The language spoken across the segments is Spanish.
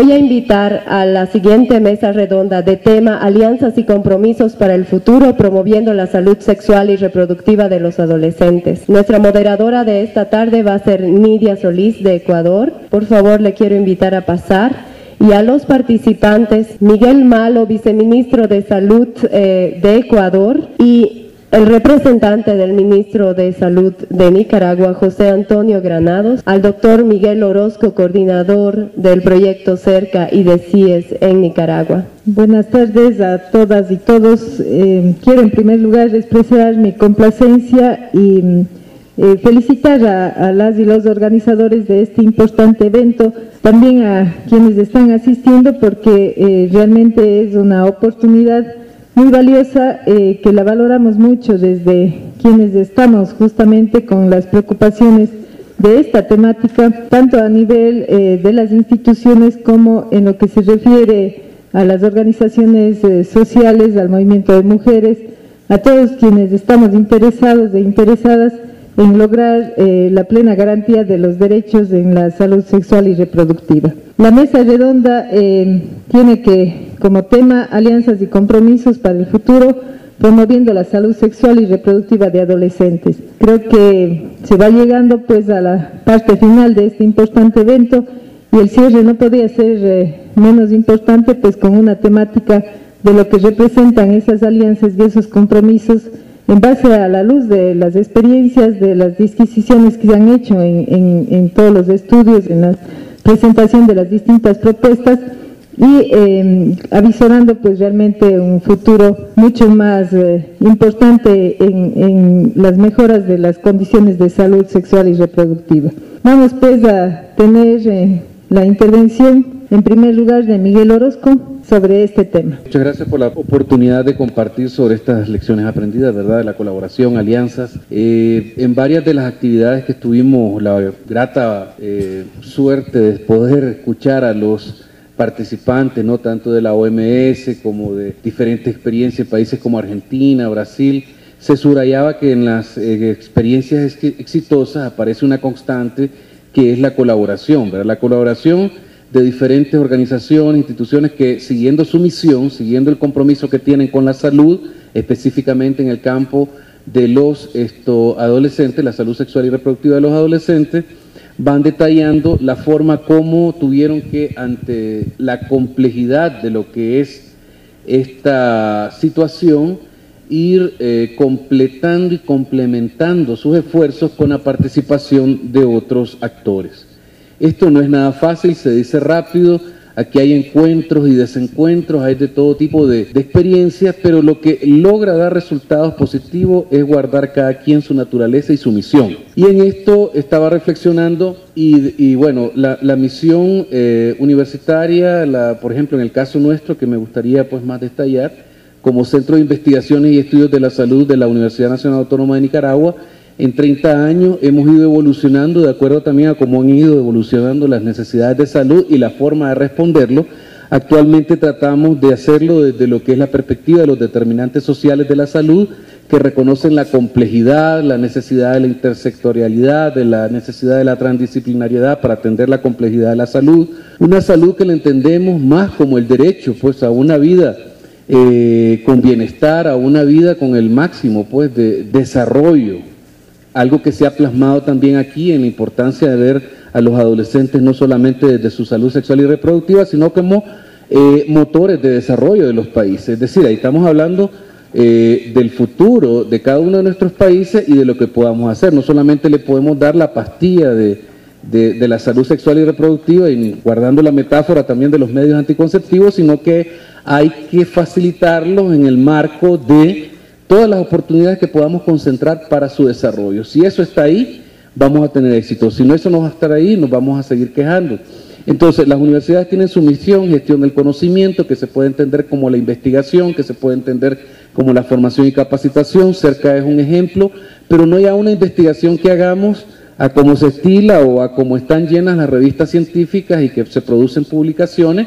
Voy a invitar a la siguiente mesa redonda de tema Alianzas y compromisos para el futuro promoviendo la salud sexual y reproductiva de los adolescentes. Nuestra moderadora de esta tarde va a ser Nidia Solís de Ecuador. Por favor, le quiero invitar a pasar. Y a los participantes, Miguel Malo, viceministro de Salud de Ecuador, y el representante del ministro de Salud de Nicaragua, José Antonio Granados, al doctor Miguel Orozco, coordinador del proyecto CERCA y de CIES en Nicaragua. Buenas tardes a todas y todos. Quiero en primer lugar expresar mi complacencia y felicitar a las y los organizadores de este importante evento, también a quienes están asistiendo, porque realmente es una oportunidad muy valiosa que la valoramos mucho desde quienes estamos justamente con las preocupaciones de esta temática, tanto a nivel de las instituciones como en lo que se refiere a las organizaciones sociales, al movimiento de mujeres, a todos quienes estamos interesados e interesadas en lograr la plena garantía de los derechos en la salud sexual y reproductiva. La mesa redonda tiene como tema alianzas y compromisos para el futuro, promoviendo la salud sexual y reproductiva de adolescentes. Creo que se va llegando pues a la parte final de este importante evento y el cierre no podía ser menos importante pues con una temática de lo que representan esas alianzas y esos compromisos en base a la luz de las experiencias, de las disquisiciones que se han hecho en todos los estudios, en la presentación de las distintas propuestas y avisorando pues realmente un futuro mucho más importante en las mejoras de las condiciones de salud sexual y reproductiva. Vamos pues a tener la intervención en primer lugar de Miguel Orozco sobre este tema. Muchas gracias por la oportunidad de compartir sobre estas lecciones aprendidas, ¿verdad? De la colaboración, alianzas. En varias de las actividades que tuvimos la grata suerte de poder escuchar a los participantes, no tanto de la OMS como de diferentes experiencias en países como Argentina, Brasil, se subrayaba que en las experiencias exitosas aparece una constante que es la colaboración, ¿verdad? La colaboración de diferentes organizaciones, instituciones que siguiendo su misión, siguiendo el compromiso que tienen con la salud, específicamente en el campo de los adolescentes, la salud sexual y reproductiva de los adolescentes, van detallando la forma como tuvieron que, ante la complejidad de lo que es esta situación, ir completando y complementando sus esfuerzos con la participación de otros actores. Esto no es nada fácil, se dice rápido, aquí hay encuentros y desencuentros, hay de todo tipo de experiencias, pero lo que logra dar resultados positivos es guardar cada quien su naturaleza y su misión. Y en esto estaba reflexionando y bueno, la misión universitaria, por ejemplo en el caso nuestro, que me gustaría pues más detallar, como Centro de Investigaciones y Estudios de la Salud de la Universidad Nacional Autónoma de Nicaragua, en 30 años hemos ido evolucionando de acuerdo también a cómo han ido evolucionando las necesidades de salud y la forma de responderlo. Actualmente tratamos de hacerlo desde lo que es la perspectiva de los determinantes sociales de la salud, que reconocen la complejidad, la necesidad de la intersectorialidad, de la necesidad de la transdisciplinariedad para atender la complejidad de la salud. Una salud que la entendemos más como el derecho pues, a una vida con bienestar, a una vida con el máximo pues, de desarrollo. Algo que se ha plasmado también aquí en la importancia de ver a los adolescentes no solamente desde su salud sexual y reproductiva, sino como motores de desarrollo de los países. Es decir, ahí estamos hablando del futuro de cada uno de nuestros países y de lo que podamos hacer. No solamente le podemos dar la pastilla de la salud sexual y reproductiva, y guardando la metáfora también de los medios anticonceptivos, sino que hay que facilitarlos en el marco de todas las oportunidades que podamos concentrar para su desarrollo. Si eso está ahí, vamos a tener éxito. Si no, eso no va a estar ahí, nos vamos a seguir quejando. Entonces, las universidades tienen su misión, gestión del conocimiento, que se puede entender como la investigación, que se puede entender como la formación y capacitación. CERCA es un ejemplo, pero no hay una investigación que hagamos a cómo se estila o a cómo están llenas las revistas científicas y que se producen publicaciones,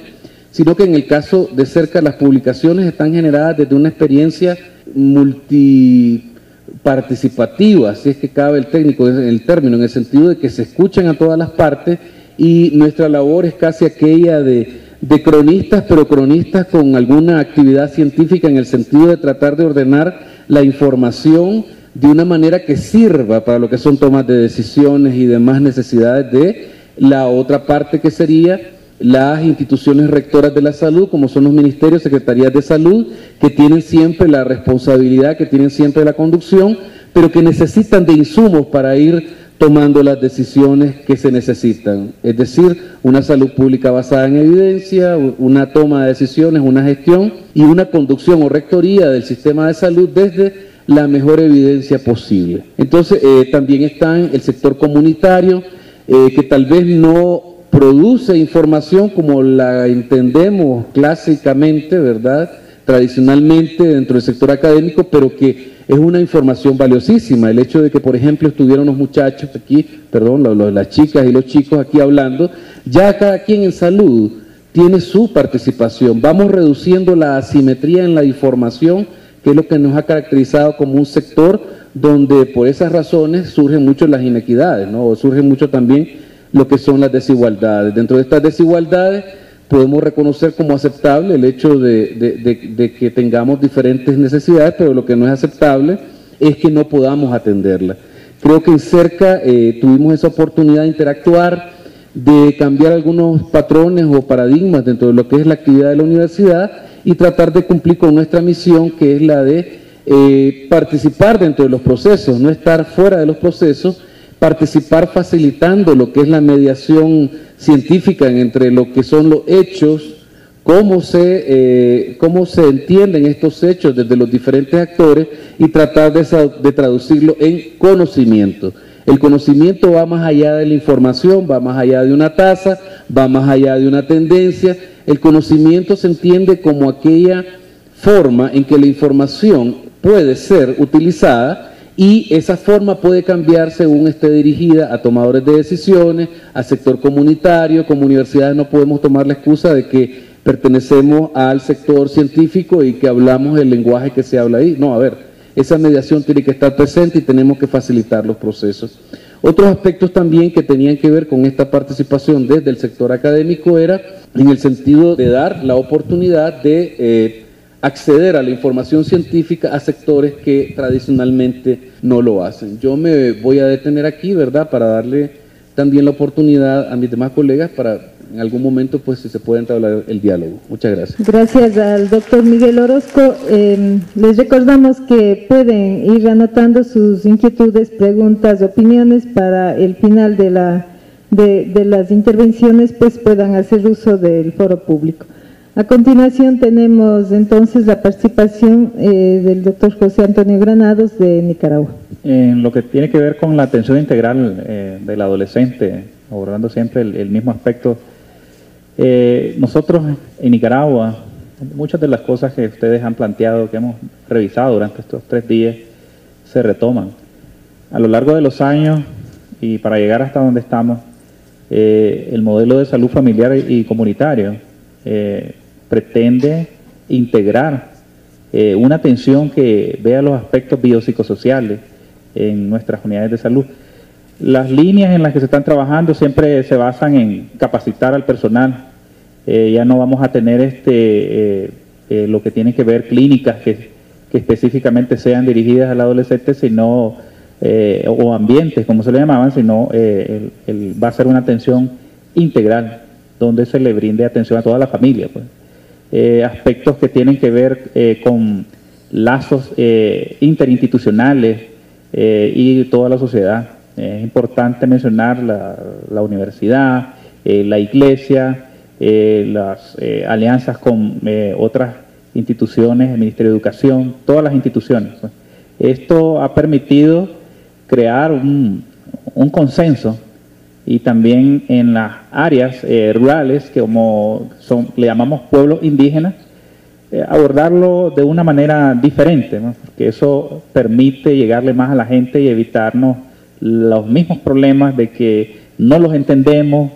sino que en el caso de CERCA las publicaciones están generadas desde una experiencia multiparticipativa, si es que cabe el término, en el sentido de que se escuchan a todas las partes, y nuestra labor es casi aquella de de cronistas, pero cronistas con alguna actividad científica en el sentido de tratar de ordenar la información de una manera que sirva para lo que son tomas de decisiones y demás necesidades de la otra parte, que sería las instituciones rectoras de la salud, como son los ministerios, secretarías de salud, que tienen siempre la responsabilidad, que tienen siempre la conducción, pero que necesitan de insumos para ir tomando las decisiones que se necesitan. Es decir, una salud pública basada en evidencia, una toma de decisiones, una gestión y una conducción o rectoría del sistema de salud desde la mejor evidencia posible. Entonces, también está el sector comunitario, que tal vez no produce información como la entendemos clásicamente, ¿verdad?, tradicionalmente dentro del sector académico, pero que es una información valiosísima. El hecho de que, por ejemplo, estuvieron los muchachos aquí, perdón, las chicas y los chicos aquí hablando, ya cada quien en salud tiene su participación. Vamos reduciendo la asimetría en la información, que es lo que nos ha caracterizado como un sector donde por esas razones surgen mucho las inequidades, ¿no? O surgen mucho también lo que son las desigualdades. Dentro de estas desigualdades podemos reconocer como aceptable el hecho de que tengamos diferentes necesidades, pero lo que no es aceptable es que no podamos atenderlas. Creo que en Cerca tuvimos esa oportunidad de interactuar, de cambiar algunos patrones o paradigmas dentro de lo que es la actividad de la universidad y tratar de cumplir con nuestra misión, que es la de participar dentro de los procesos, no estar fuera de los procesos, participar facilitando lo que es la mediación científica entre lo que son los hechos, cómo se entienden estos hechos desde los diferentes actores y tratar de traducirlo en conocimiento. El conocimiento va más allá de la información, va más allá de una tasa, va más allá de una tendencia. El conocimiento se entiende como aquella forma en que la información puede ser utilizada y esa forma puede cambiar según esté dirigida a tomadores de decisiones, a sector comunitario. Como universidades no podemos tomar la excusa de que pertenecemos al sector científico y que hablamos el lenguaje que se habla ahí. No, a ver, esa mediación tiene que estar presente y tenemos que facilitar los procesos. Otros aspectos también que tenían que ver con esta participación desde el sector académico era en el sentido de dar la oportunidad de acceder a la información científica a sectores que tradicionalmente no lo hacen. Yo me voy a detener aquí, ¿verdad?, para darle también la oportunidad a mis demás colegas para en algún momento, pues, si se puede entablar el diálogo. Muchas gracias. Gracias al doctor Miguel Orozco. Les recordamos que pueden ir anotando sus inquietudes, preguntas, opiniones para el final de las intervenciones, pues puedan hacer uso del foro público. A continuación tenemos entonces la participación del doctor José Antonio Granados de Nicaragua. En lo que tiene que ver con la atención integral del adolescente, abordando siempre el mismo aspecto, nosotros en Nicaragua, muchas de las cosas que ustedes han planteado, que hemos revisado durante estos 3 días, se retoman. A lo largo de los años y para llegar hasta donde estamos, el modelo de salud familiar y comunitario pretende integrar una atención que vea los aspectos biopsicosociales en nuestras unidades de salud. Las líneas en las que se están trabajando siempre se basan en capacitar al personal. Ya no vamos a tener lo que tiene que ver clínicas que específicamente sean dirigidas al adolescente, sino o ambientes, como se le llamaban, sino va a ser una atención integral, donde se le brinde atención a toda la familia, pues. Aspectos que tienen que ver con lazos interinstitucionales y toda la sociedad. Es importante mencionar la universidad, la iglesia, las alianzas con otras instituciones, el Ministerio de Educación, todas las instituciones, pues. Esto ha permitido crear un consenso, y también en las áreas rurales, que como le llamamos pueblos indígenas, abordarlo de una manera diferente, ¿no? Porque eso permite llegarle más a la gente y evitarnos los mismos problemas de que no los entendemos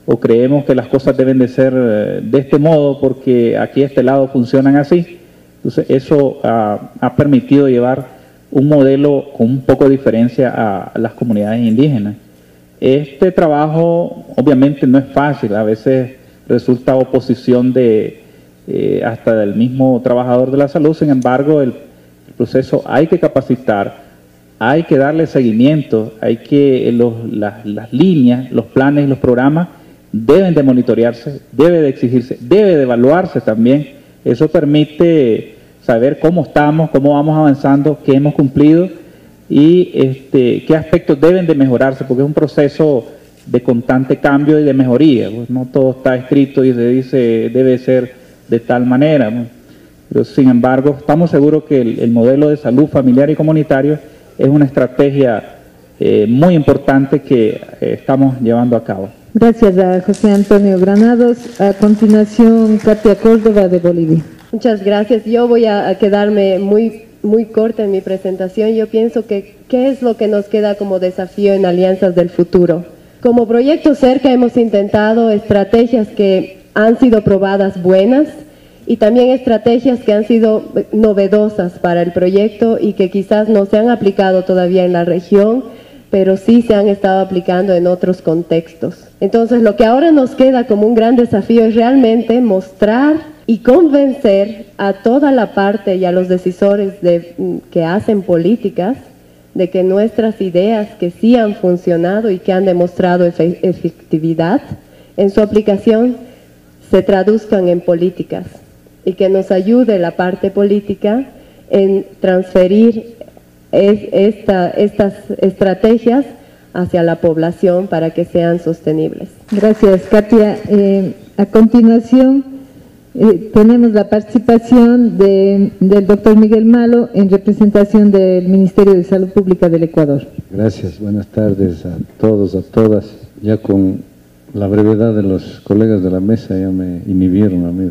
o creemos que las cosas deben de ser de este modo porque aquí a este lado funcionan así. Entonces eso ha permitido llevar un modelo con un poco de diferencia a las comunidades indígenas. Este trabajo obviamente no es fácil, a veces resulta oposición hasta del mismo trabajador de la salud. Sin embargo, el proceso hay que capacitar, hay que darle seguimiento, hay que las líneas, los planes y los programas deben de monitorearse, debe de exigirse, debe de evaluarse también. Eso permite saber cómo estamos, cómo vamos avanzando, qué hemos cumplido y qué aspectos deben de mejorarse, porque es un proceso de constante cambio y de mejoría. Pues no todo está escrito y se dice debe ser de tal manera, ¿no? Pero sin embargo estamos seguros que el modelo de salud familiar y comunitario es una estrategia muy importante que estamos llevando a cabo. Gracias a José Antonio Granados. A continuación, Katia Córdoba, de Bolivia. Muchas gracias. Yo voy a quedarme muy corta en mi presentación. Yo pienso que ¿qué es lo que nos queda como desafío en Alianzas del Futuro? Como Proyecto Cerca hemos intentado estrategias que han sido probadas buenas y también estrategias que han sido novedosas para el proyecto y que quizás no se han aplicado todavía en la región, pero sí se han estado aplicando en otros contextos. Entonces, lo que ahora nos queda como un gran desafío es realmente mostrar y convencer a toda la parte y a los decisores que hacen políticas de que nuestras ideas que sí han funcionado y que han demostrado efectividad en su aplicación se traduzcan en políticas y que nos ayude la parte política en transferir estas estrategias hacia la población para que sean sostenibles. Gracias, Katia. A continuación, tenemos la participación del doctor Miguel Malo en representación del Ministerio de Salud Pública del Ecuador. Gracias, buenas tardes a todos, a todas. Ya con la brevedad de los colegas de la mesa ya me inhibieron a mí.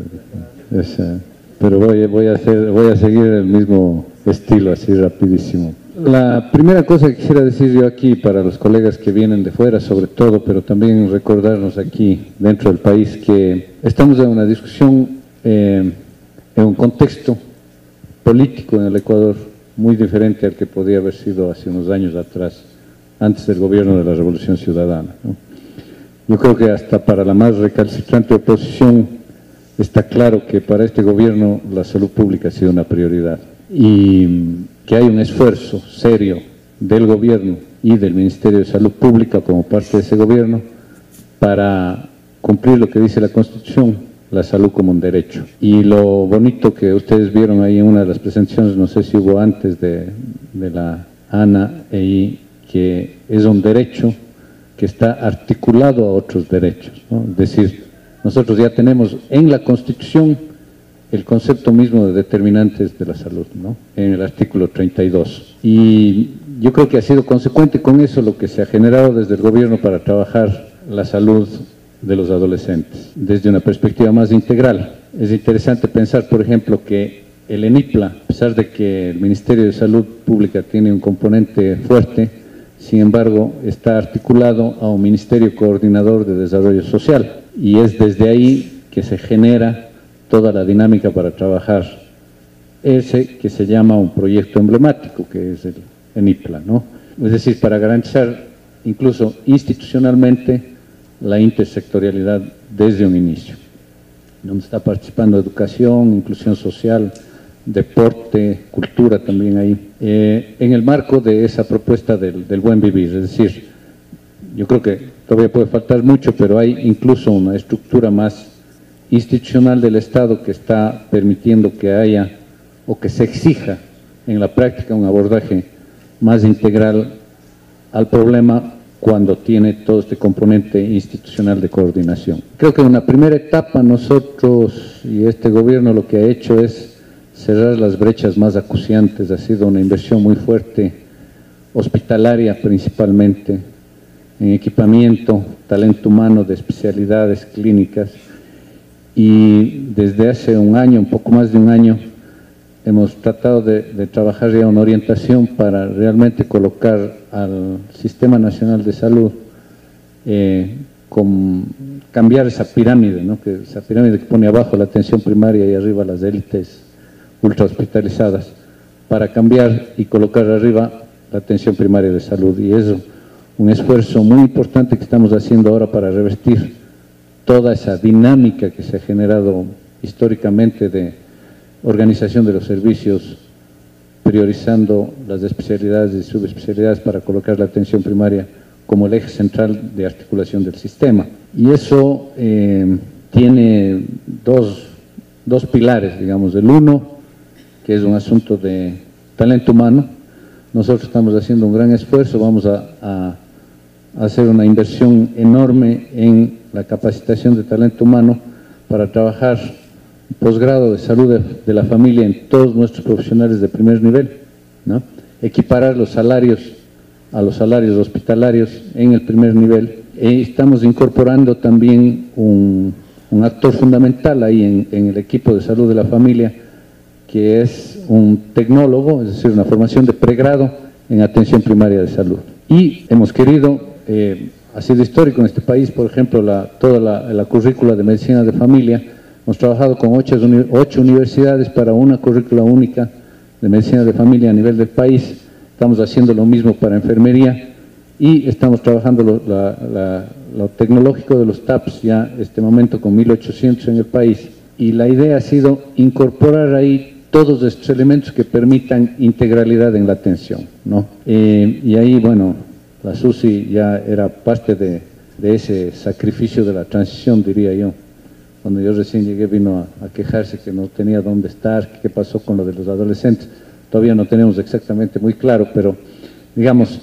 Pero voy a seguir el mismo estilo, así rapidísimo. La primera cosa que quisiera decir yo aquí para los colegas que vienen de fuera sobre todo, pero también recordarnos aquí dentro del país que estamos en una discusión en un contexto político en el Ecuador muy diferente al que podía haber sido hace unos años atrás, antes del gobierno de la Revolución Ciudadana, ¿no? Yo creo que hasta para la más recalcitrante oposición está claro que para este gobierno la salud pública ha sido una prioridad y que hay un esfuerzo serio del gobierno y del Ministerio de Salud Pública como parte de ese gobierno para cumplir lo que dice la Constitución, la salud como un derecho. Y lo bonito que ustedes vieron ahí en una de las presentaciones, no sé si hubo antes de la Ana, que es un derecho que está articulado a otros derechos, ¿no? Es decir, nosotros ya tenemos en la Constitución el concepto mismo de determinantes de la salud, ¿no? En el artículo 32. Y yo creo que ha sido consecuente con eso lo que se ha generado desde el gobierno para trabajar la salud de los adolescentes, desde una perspectiva más integral. Es interesante pensar, por ejemplo, que el ENIPLA, a pesar de que el Ministerio de Salud Pública tiene un componente fuerte, sin embargo, está articulado a un Ministerio Coordinador de Desarrollo Social y es desde ahí que se genera toda la dinámica para trabajar ese que se llama un proyecto emblemático, que es el ENIPLA, ¿no? Es decir, para garantizar incluso institucionalmente la intersectorialidad desde un inicio, donde está participando educación, inclusión social, deporte, cultura también ahí, en el marco de esa propuesta del buen vivir. Es decir, yo creo que todavía puede faltar mucho, pero hay incluso una estructura más institucional del Estado que está permitiendo que haya o que se exija en la práctica un abordaje más integral al problema cuando tiene todo este componente institucional de coordinación. Creo que en una primera etapa nosotros y este gobierno lo que ha hecho es cerrar las brechas más acuciantes. Ha sido una inversión muy fuerte, hospitalaria principalmente, en equipamiento, talento humano de especialidades clínicas, y desde hace un año, un poco más de un año, hemos tratado de trabajar ya una orientación para realmente colocar al Sistema Nacional de Salud, cambiar esa pirámide, ¿no? Esa pirámide que pone abajo la atención primaria y arriba las élites ultra hospitalizadas, para cambiar y colocar arriba la atención primaria de salud. Y es un esfuerzo muy importante que estamos haciendo ahora para revertir toda esa dinámica que se ha generado históricamente de organización de los servicios, priorizando las especialidades y subespecialidades para colocar la atención primaria como el eje central de articulación del sistema. Y eso tiene dos pilares, digamos. El uno, que es un asunto de talento humano. Nosotros estamos haciendo un gran esfuerzo, vamos a hacer una inversión enorme en la capacitación de talento humano para trabajar posgrado de salud de la familia en todos nuestros profesionales de primer nivel, ¿no? Equiparar los salarios a los salarios hospitalarios en el primer nivel. Estamos incorporando también un actor fundamental ahí en el equipo de salud de la familia, que es un tecnólogo, es decir, una formación de pregrado en atención primaria de salud. Y hemos querido, ha sido histórico en este país, por ejemplo, toda la currícula de medicina de familia. Hemos trabajado con 8 universidades para una currícula única de medicina de familia a nivel del país. Estamos haciendo lo mismo para enfermería y estamos trabajando lo tecnológico de los TAPS ya este momento con 1.800 en el país. Y la idea ha sido incorporar ahí todos estos elementos que permitan integralidad en la atención, ¿no? Y ahí, bueno, la SUSI ya era parte de ese sacrificio de la transición, diría yo. Cuando yo recién llegué vino a quejarse que no tenía dónde estar, qué pasó con lo de los adolescentes. Todavía no tenemos exactamente muy claro, pero digamos,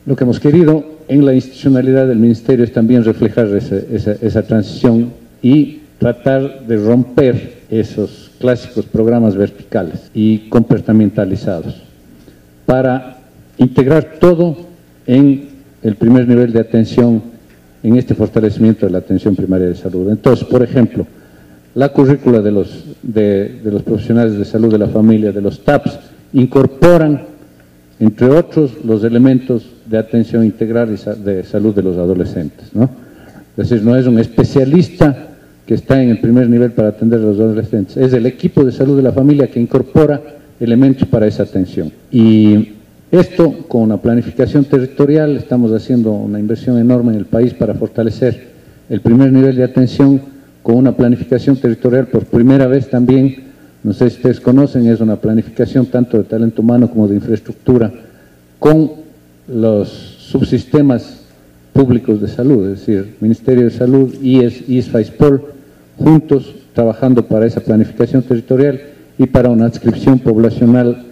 lo que hemos querido en la institucionalidad del Ministerio es también reflejar esa transición y tratar de romper esos clásicos programas verticales y compartimentalizados para integrar todo en el primer nivel de atención, en este fortalecimiento de la atención primaria de salud. Entonces, por ejemplo, la currícula de los profesionales de salud de la familia, de los TAPS, incorporan, entre otros, los elementos de atención integral y de salud de los adolescentes, ¿no? Es decir, no es un especialista que está en el primer nivel para atender a los adolescentes, es el equipo de salud de la familia que incorpora elementos para esa atención. Y esto, con una planificación territorial, estamos haciendo una inversión enorme en el país para fortalecer el primer nivel de atención con una planificación territorial por primera vez también. No sé si ustedes conocen, es una planificación tanto de talento humano como de infraestructura con los subsistemas públicos de salud, es decir, Ministerio de Salud, IES, ISFA, ISPOL, juntos trabajando para esa planificación territorial y para una adscripción poblacional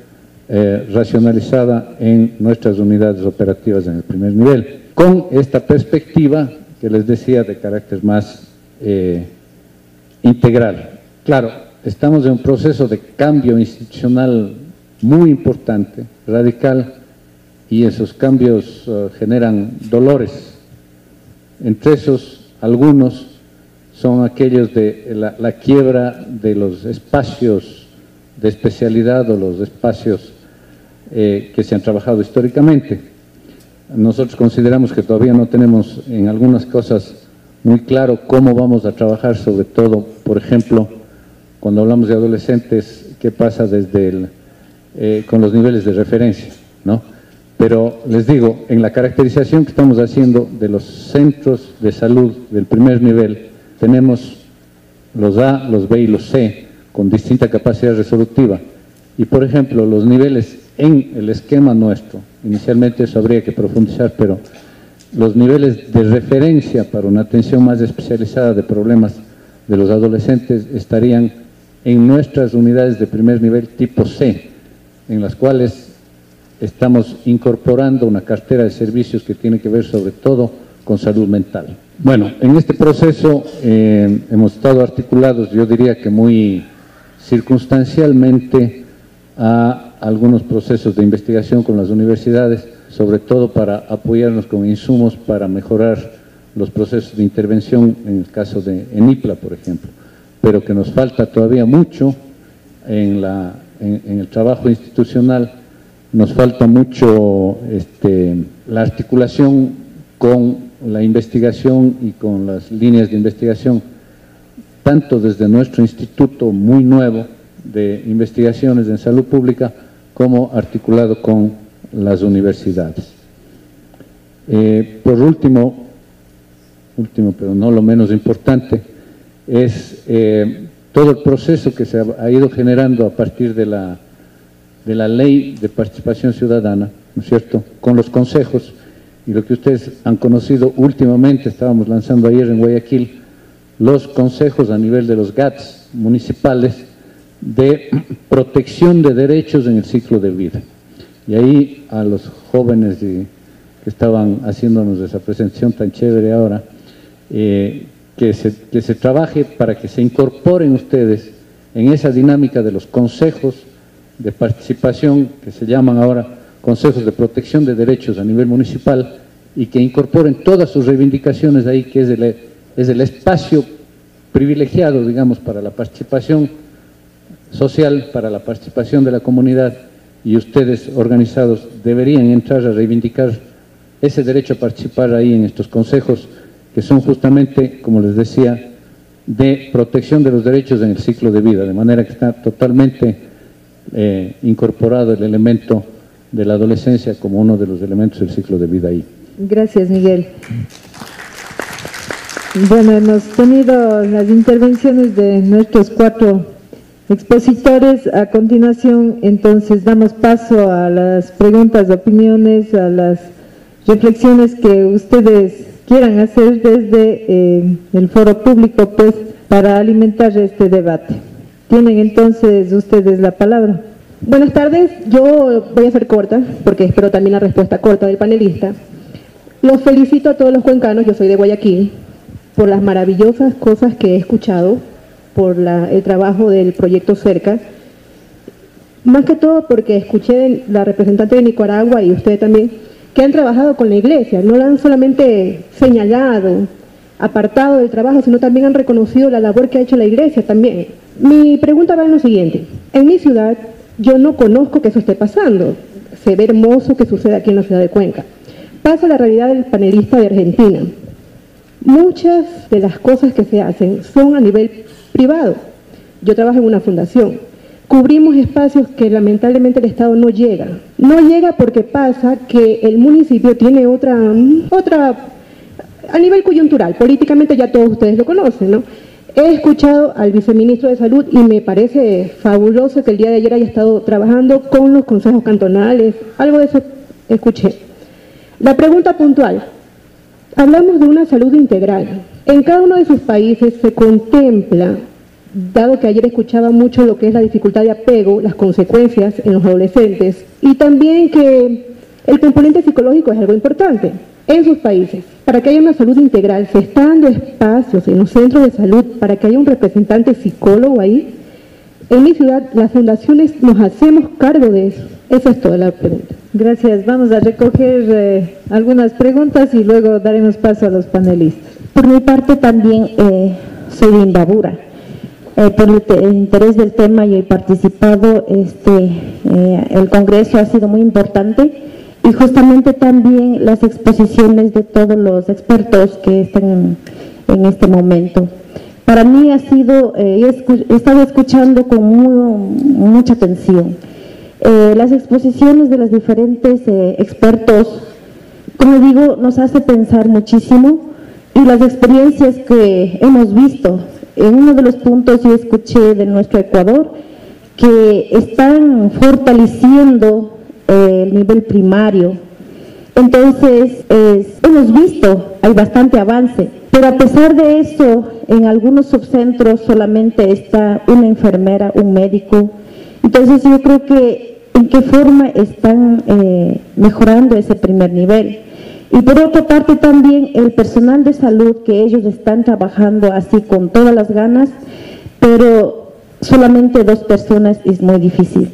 racionalizada en nuestras unidades operativas en el primer nivel, con esta perspectiva que les decía de carácter más integral. Claro, estamos en un proceso de cambio institucional muy importante, radical, y esos cambios generan dolores. Entre esos, algunos son aquellos de la quiebra de los espacios de especialidad o los espacios que se han trabajado históricamente. Nosotros consideramos que todavía no tenemos en algunas cosas muy claro cómo vamos a trabajar, sobre todo, por ejemplo, cuando hablamos de adolescentes, qué pasa desde con los niveles de referencia, ¿no? Pero les digo, en la caracterización que estamos haciendo de los centros de salud del primer nivel, tenemos los A, los B y los C, con distinta capacidad resolutiva. Y, por ejemplo, los niveles en el esquema nuestro, inicialmente eso habría que profundizar, pero los niveles de referencia para una atención más especializada de problemas de los adolescentes estarían en nuestras unidades de primer nivel tipo C, en las cuales estamos incorporando una cartera de servicios que tiene que ver sobre todo con salud mental. Bueno, en este proceso hemos estado articulados, yo diría que muy circunstancialmente, a algunos procesos de investigación con las universidades, sobre todo para apoyarnos con insumos para mejorar los procesos de intervención en el caso de ENIPLA, por ejemplo, pero que nos falta todavía mucho en el trabajo institucional. Nos falta mucho la articulación con la investigación y con las líneas de investigación, tanto desde nuestro instituto muy nuevo de investigaciones en salud pública, como articulado con las universidades. Por último, último, pero no lo menos importante, es todo el proceso que se ha ido generando a partir de la ley de participación ciudadana, ¿no es cierto?, con los consejos, y lo que ustedes han conocido últimamente, estábamos lanzando ayer en Guayaquil, los consejos a nivel de los GATS municipales de protección de derechos en el ciclo de vida. Y ahí a los jóvenes que estaban haciéndonos esa presentación tan chévere ahora, que se trabaje para que se incorporen ustedes en esa dinámica de los consejos de participación, que se llaman ahora consejos de protección de derechos a nivel municipal, y que incorporen todas sus reivindicaciones ahí, que es el espacio privilegiado, digamos, para la participación social, para la participación de la comunidad, y ustedes organizados deberían entrar a reivindicar ese derecho a participar ahí en estos consejos, que son justamente, como les decía, de protección de los derechos en el ciclo de vida, de manera que está totalmente incorporado el elemento de la adolescencia como uno de los elementos del ciclo de vida ahí. Gracias, Miguel. Bueno, hemos tenido las intervenciones de nuestros 4 expositores. A continuación, entonces, damos paso a las preguntas, opiniones, a las reflexiones que ustedes quieran hacer desde el foro público, pues, para alimentar este debate. Tienen entonces ustedes la palabra. Buenas tardes, yo voy a ser corta, porque espero también la respuesta corta del panelista. Los felicito a todos los cuencanos, yo soy de Guayaquil, por las maravillosas cosas que he escuchado, por el trabajo del proyecto Cerca, más que todo porque escuché la representante de Nicaragua y usted también, que han trabajado con la iglesia, no la han solamente señalado, apartado del trabajo, sino también han reconocido la labor que ha hecho la iglesia también. Mi pregunta va en lo siguiente: en mi ciudad yo no conozco que eso esté pasando, se ve hermoso que sucede aquí en la ciudad de Cuenca. Pasa la realidad del panelista de Argentina. Muchas de las cosas que se hacen son a nivel privado. Yo trabajo en una fundación. Cubrimos espacios que lamentablemente el Estado no llega. No llega porque pasa que el municipio tiene otra a nivel coyuntural. Políticamente ya todos ustedes lo conocen, ¿no? He escuchado al viceministro de Salud y me parece fabuloso que el día de ayer haya estado trabajando con los consejos cantonales. Algo de eso escuché. La pregunta puntual. Hablamos de una salud integral. En cada uno de sus países se contempla, dado que ayer escuchaba mucho lo que es la dificultad de apego, las consecuencias en los adolescentes, y también que el componente psicológico es algo importante. En sus países, para que haya una salud integral, se está dando espacios en los centros de salud para que haya un representante psicólogo ahí. En mi ciudad, las fundaciones nos hacemos cargo de eso. Esa es toda la pregunta. Gracias. Vamos a recoger algunas preguntas y luego daremos paso a los panelistas. Por mi parte también soy de Imbabura. Por el interés del tema yo he participado, el congreso ha sido muy importante y justamente también las exposiciones de todos los expertos que están en este momento. Para mí ha sido, he estado escuchando con mucha atención. Las exposiciones de los diferentes expertos, como digo, nos hace pensar muchísimo, y las experiencias que hemos visto. En uno de los puntos yo escuché de nuestro Ecuador que están fortaleciendo el nivel primario. Entonces, hemos visto, hay bastante avance, pero a pesar de eso, en algunos subcentros solamente está una enfermera, un médico. Entonces yo creo que en qué forma están mejorando ese primer nivel. Y por otra parte también el personal de salud, que ellos están trabajando así con todas las ganas, pero solamente 2 personas es muy difícil.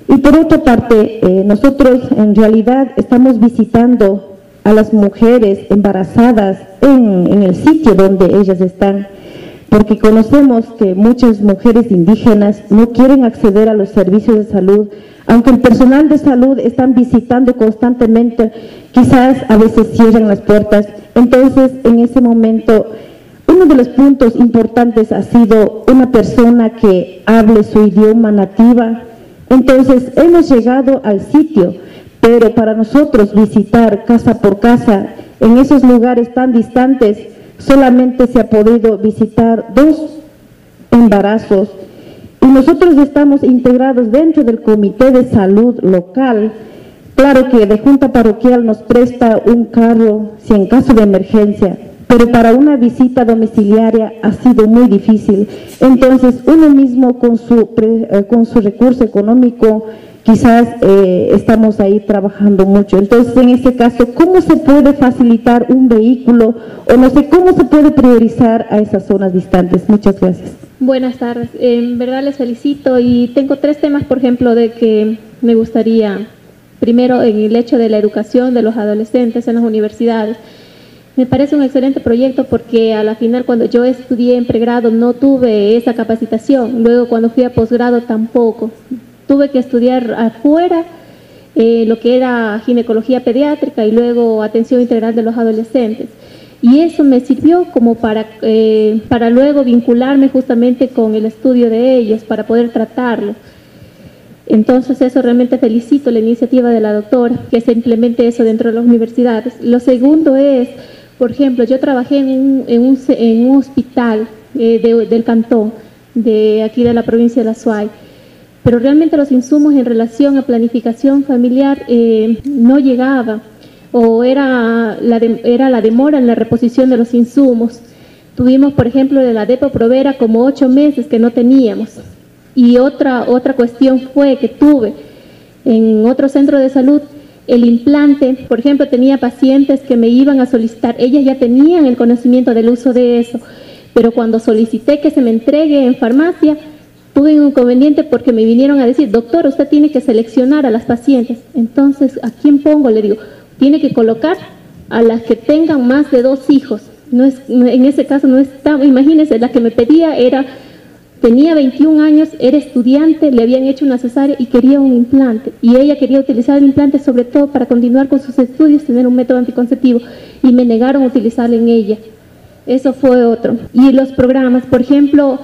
Y por otra parte, nosotros en realidad estamos visitando a las mujeres embarazadas en el sitio donde ellas están, porque conocemos que muchas mujeres indígenas no quieren acceder a los servicios de salud, aunque el personal de salud están visitando constantemente, quizás a veces cierran las puertas. Entonces, en ese momento, uno de los puntos importantes ha sido una persona que hable su idioma nativa. Entonces, hemos llegado al sitio, pero para nosotros visitar casa por casa en esos lugares tan distantes, solamente se ha podido visitar 2 embarazos y nosotros estamos integrados dentro del Comité de Salud local. Claro que de Junta Parroquial nos presta un carro si en caso de emergencia, pero para una visita domiciliaria ha sido muy difícil. Entonces uno mismo con su recurso económico quizás estamos ahí trabajando mucho. Entonces en este caso, ¿cómo se puede facilitar un vehículo o no sé cómo se puede priorizar a esas zonas distantes? Muchas gracias. Buenas tardes, en verdad les felicito y tengo 3 temas, por ejemplo, de que me gustaría, primero en el hecho de la educación de los adolescentes en las universidades. Me parece un excelente proyecto porque a la final cuando yo estudié en pregrado no tuve esa capacitación, luego cuando fui a posgrado tampoco, tuve que estudiar afuera lo que era ginecología pediátrica y luego atención integral de los adolescentes. Y eso me sirvió como para luego vincularme justamente con el estudio de ellos, para poder tratarlo. Entonces eso realmente felicito la iniciativa de la doctora, que se implemente eso dentro de las universidades. Lo segundo es, por ejemplo, yo trabajé en un hospital del cantón, de aquí de la provincia de La Suay, pero realmente los insumos en relación a planificación familiar no llegaba, o era la demora en la reposición de los insumos. Tuvimos, por ejemplo, de la Depo-Provera como 8 meses que no teníamos. Y otra cuestión fue que tuve en otro centro de salud el implante, por ejemplo, tenía pacientes que me iban a solicitar, ellas ya tenían el conocimiento del uso de eso, pero cuando solicité que se me entregue en farmacia, tuve un inconveniente porque me vinieron a decir, doctor, usted tiene que seleccionar a las pacientes. Entonces, ¿a quién pongo? Le digo, tiene que colocar a las que tengan más de 2 hijos. En ese caso no estaba, imagínense, la que me pedía tenía 21 años, era estudiante, le habían hecho una cesárea y quería un implante. Y ella quería utilizar el implante sobre todo para continuar con sus estudios, tener un método anticonceptivo. Y me negaron a utilizarlo en ella. Eso fue otro. Y los programas, por ejemplo,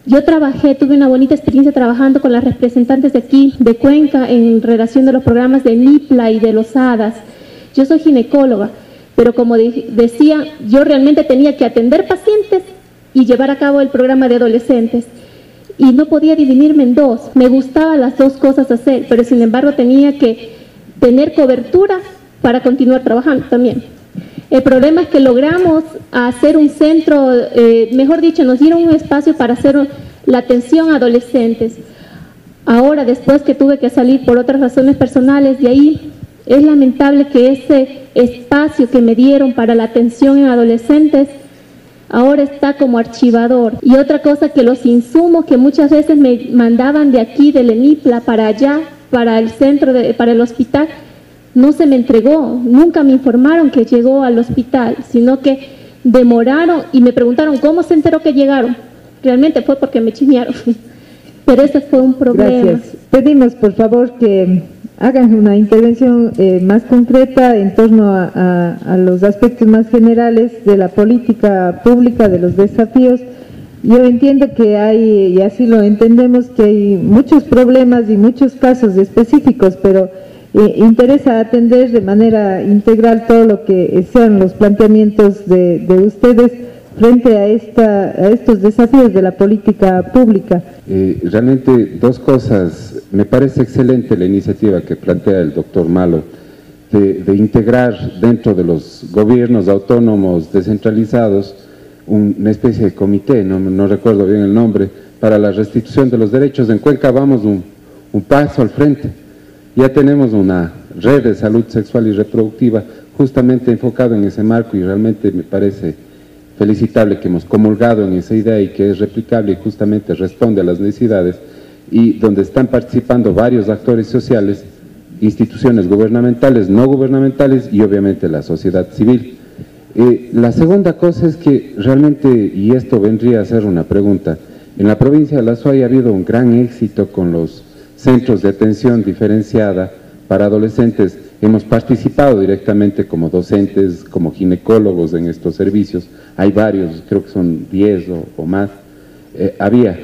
yo tuve una bonita experiencia trabajando con las representantes de aquí, de Cuenca, en relación de los programas de NIPLA y de los HADAS. Yo soy ginecóloga, pero como decía, yo realmente tenía que atender pacientes y llevar a cabo el programa de adolescentes. Y no podía dividirme en 2. Me gustaban las 2 cosas hacer, pero sin embargo tenía que tener cobertura para continuar trabajando también. El problema es que logramos hacer un centro, mejor dicho, nos dieron un espacio para hacer la atención a adolescentes. Ahora, después que tuve que salir por otras razones personales de ahí, es lamentable que ese espacio que me dieron para la atención en adolescentes ahora está como archivador. Y otra cosa, que los insumos que muchas veces me mandaban de aquí, del ENIPLA, para allá, para el centro, para el hospital, no se me entregó. Nunca me informaron que llegó al hospital, sino que demoraron y me preguntaron cómo se enteró que llegaron. Realmente fue porque me chismearon. Pero ese fue un problema. Gracias. Pedimos, por favor, que hagan una intervención más concreta en torno a los aspectos más generales de la política pública, de los desafíos. Yo entiendo que hay, y así lo entendemos, que hay muchos problemas y muchos casos específicos, pero interesa atender de manera integral todo lo que sean los planteamientos de ustedes frente a estos desafíos de la política pública. Realmente 2 cosas. Me parece excelente la iniciativa que plantea el doctor Malo de integrar dentro de los gobiernos autónomos descentralizados una especie de comité, no recuerdo bien el nombre, para la restitución de los derechos. En Cuenca vamos un paso al frente. Ya tenemos una red de salud sexual y reproductiva justamente enfocado en ese marco y realmente me parece felicitable que hemos comulgado en esa idea y que es replicable y justamente responde a las necesidades y donde están participando varios actores sociales, instituciones gubernamentales, no gubernamentales y obviamente la sociedad civil. La segunda cosa es que realmente, y esto vendría a ser una pregunta, en la provincia de La Suay ha habido un gran éxito con los centros de atención diferenciada para adolescentes. Hemos participado directamente como docentes, como ginecólogos en estos servicios. Hay varios, creo que son 10 o más. Había.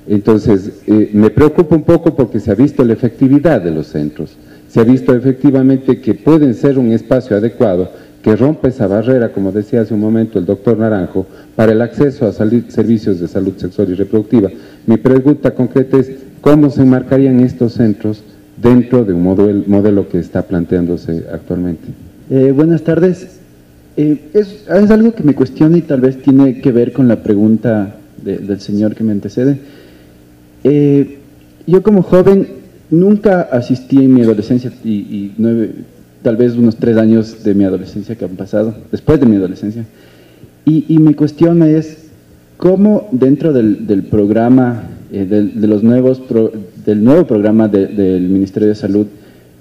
Entonces, me preocupa un poco porque se ha visto la efectividad de los centros. Se ha visto efectivamente que pueden ser un espacio adecuado, que rompa esa barrera, como decía hace un momento el doctor Naranjo, para el acceso a servicios de salud sexual y reproductiva. Mi pregunta concreta es, ¿cómo se enmarcarían estos centros dentro de un modelo que está planteándose actualmente? Buenas tardes. Es algo que me cuestiona y tal vez tiene que ver con la pregunta del señor que me antecede. Yo como joven nunca asistí en mi adolescencia y tal vez unos 3 años de mi adolescencia que han pasado, después de mi adolescencia, y me cuestiona es cómo dentro del programa, del nuevo programa del Ministerio de Salud,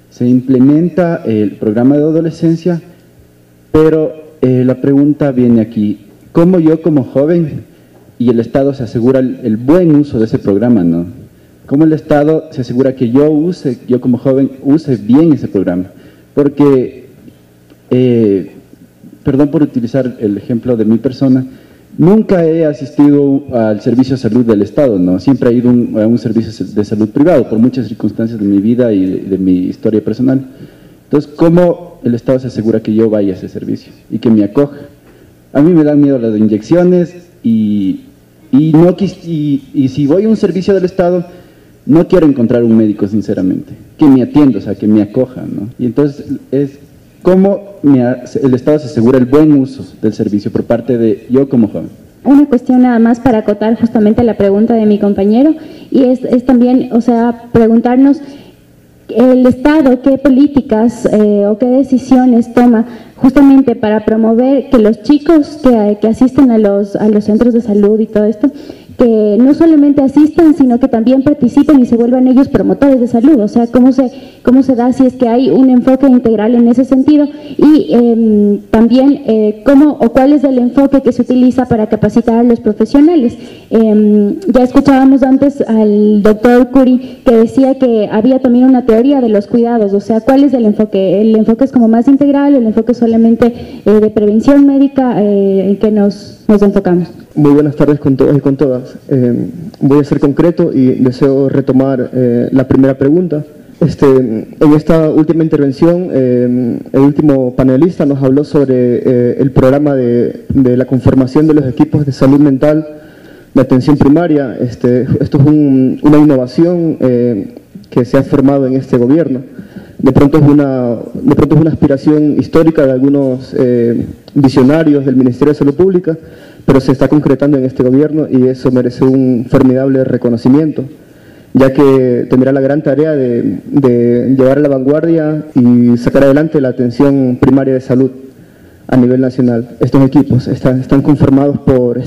se implementa el programa de adolescencia, pero la pregunta viene aquí, ¿cómo yo como joven y el Estado se asegura el buen uso de ese programa, ¿no? ¿Cómo el Estado se asegura que yo como joven use bien ese programa? Porque, perdón por utilizar el ejemplo de mi persona, nunca he asistido al servicio de salud del Estado, ¿no? Siempre he ido a un servicio de salud privado por muchas circunstancias de mi vida y de mi historia personal. Entonces, ¿cómo el Estado se asegura que yo vaya a ese servicio y que me acoja? A mí me dan miedo las inyecciones y si voy a un servicio del Estado, no quiero encontrar un médico, sinceramente, que me atienda, o sea, que me acoja, ¿no? Y entonces es cómo el Estado se asegura el buen uso del servicio por parte de yo como joven. Una cuestión nada más para acotar justamente la pregunta de mi compañero, y es también, o sea, preguntarnos el Estado qué políticas o qué decisiones toma justamente para promover que los chicos que asisten a los centros de salud y todo esto, que no solamente asistan, sino que también participen y se vuelvan ellos promotores de salud. O sea, cómo se da si es que hay un enfoque integral en ese sentido, y también cuál es el enfoque que se utiliza para capacitar a los profesionales. Ya escuchábamos antes al doctor Curi que decía que había también una teoría de los cuidados. O sea, ¿cuál es el enfoque? El enfoque es como más integral, el enfoque es solamente de prevención médica, en que nos enfocamos. Muy buenas tardes con todos y con todas. Voy a ser concreto y deseo retomar la primera pregunta. En esta última intervención, el último panelista nos habló sobre el programa de la conformación de los equipos de salud mental de atención primaria. Esto es una innovación que se ha formado en este gobierno. De pronto es una aspiración histórica de algunos visionarios del Ministerio de Salud Pública, pero se está concretando en este gobierno y eso merece un formidable reconocimiento, ya que tendrá la gran tarea de llevar a la vanguardia y sacar adelante la atención primaria de salud a nivel nacional. Estos equipos estarán conformados por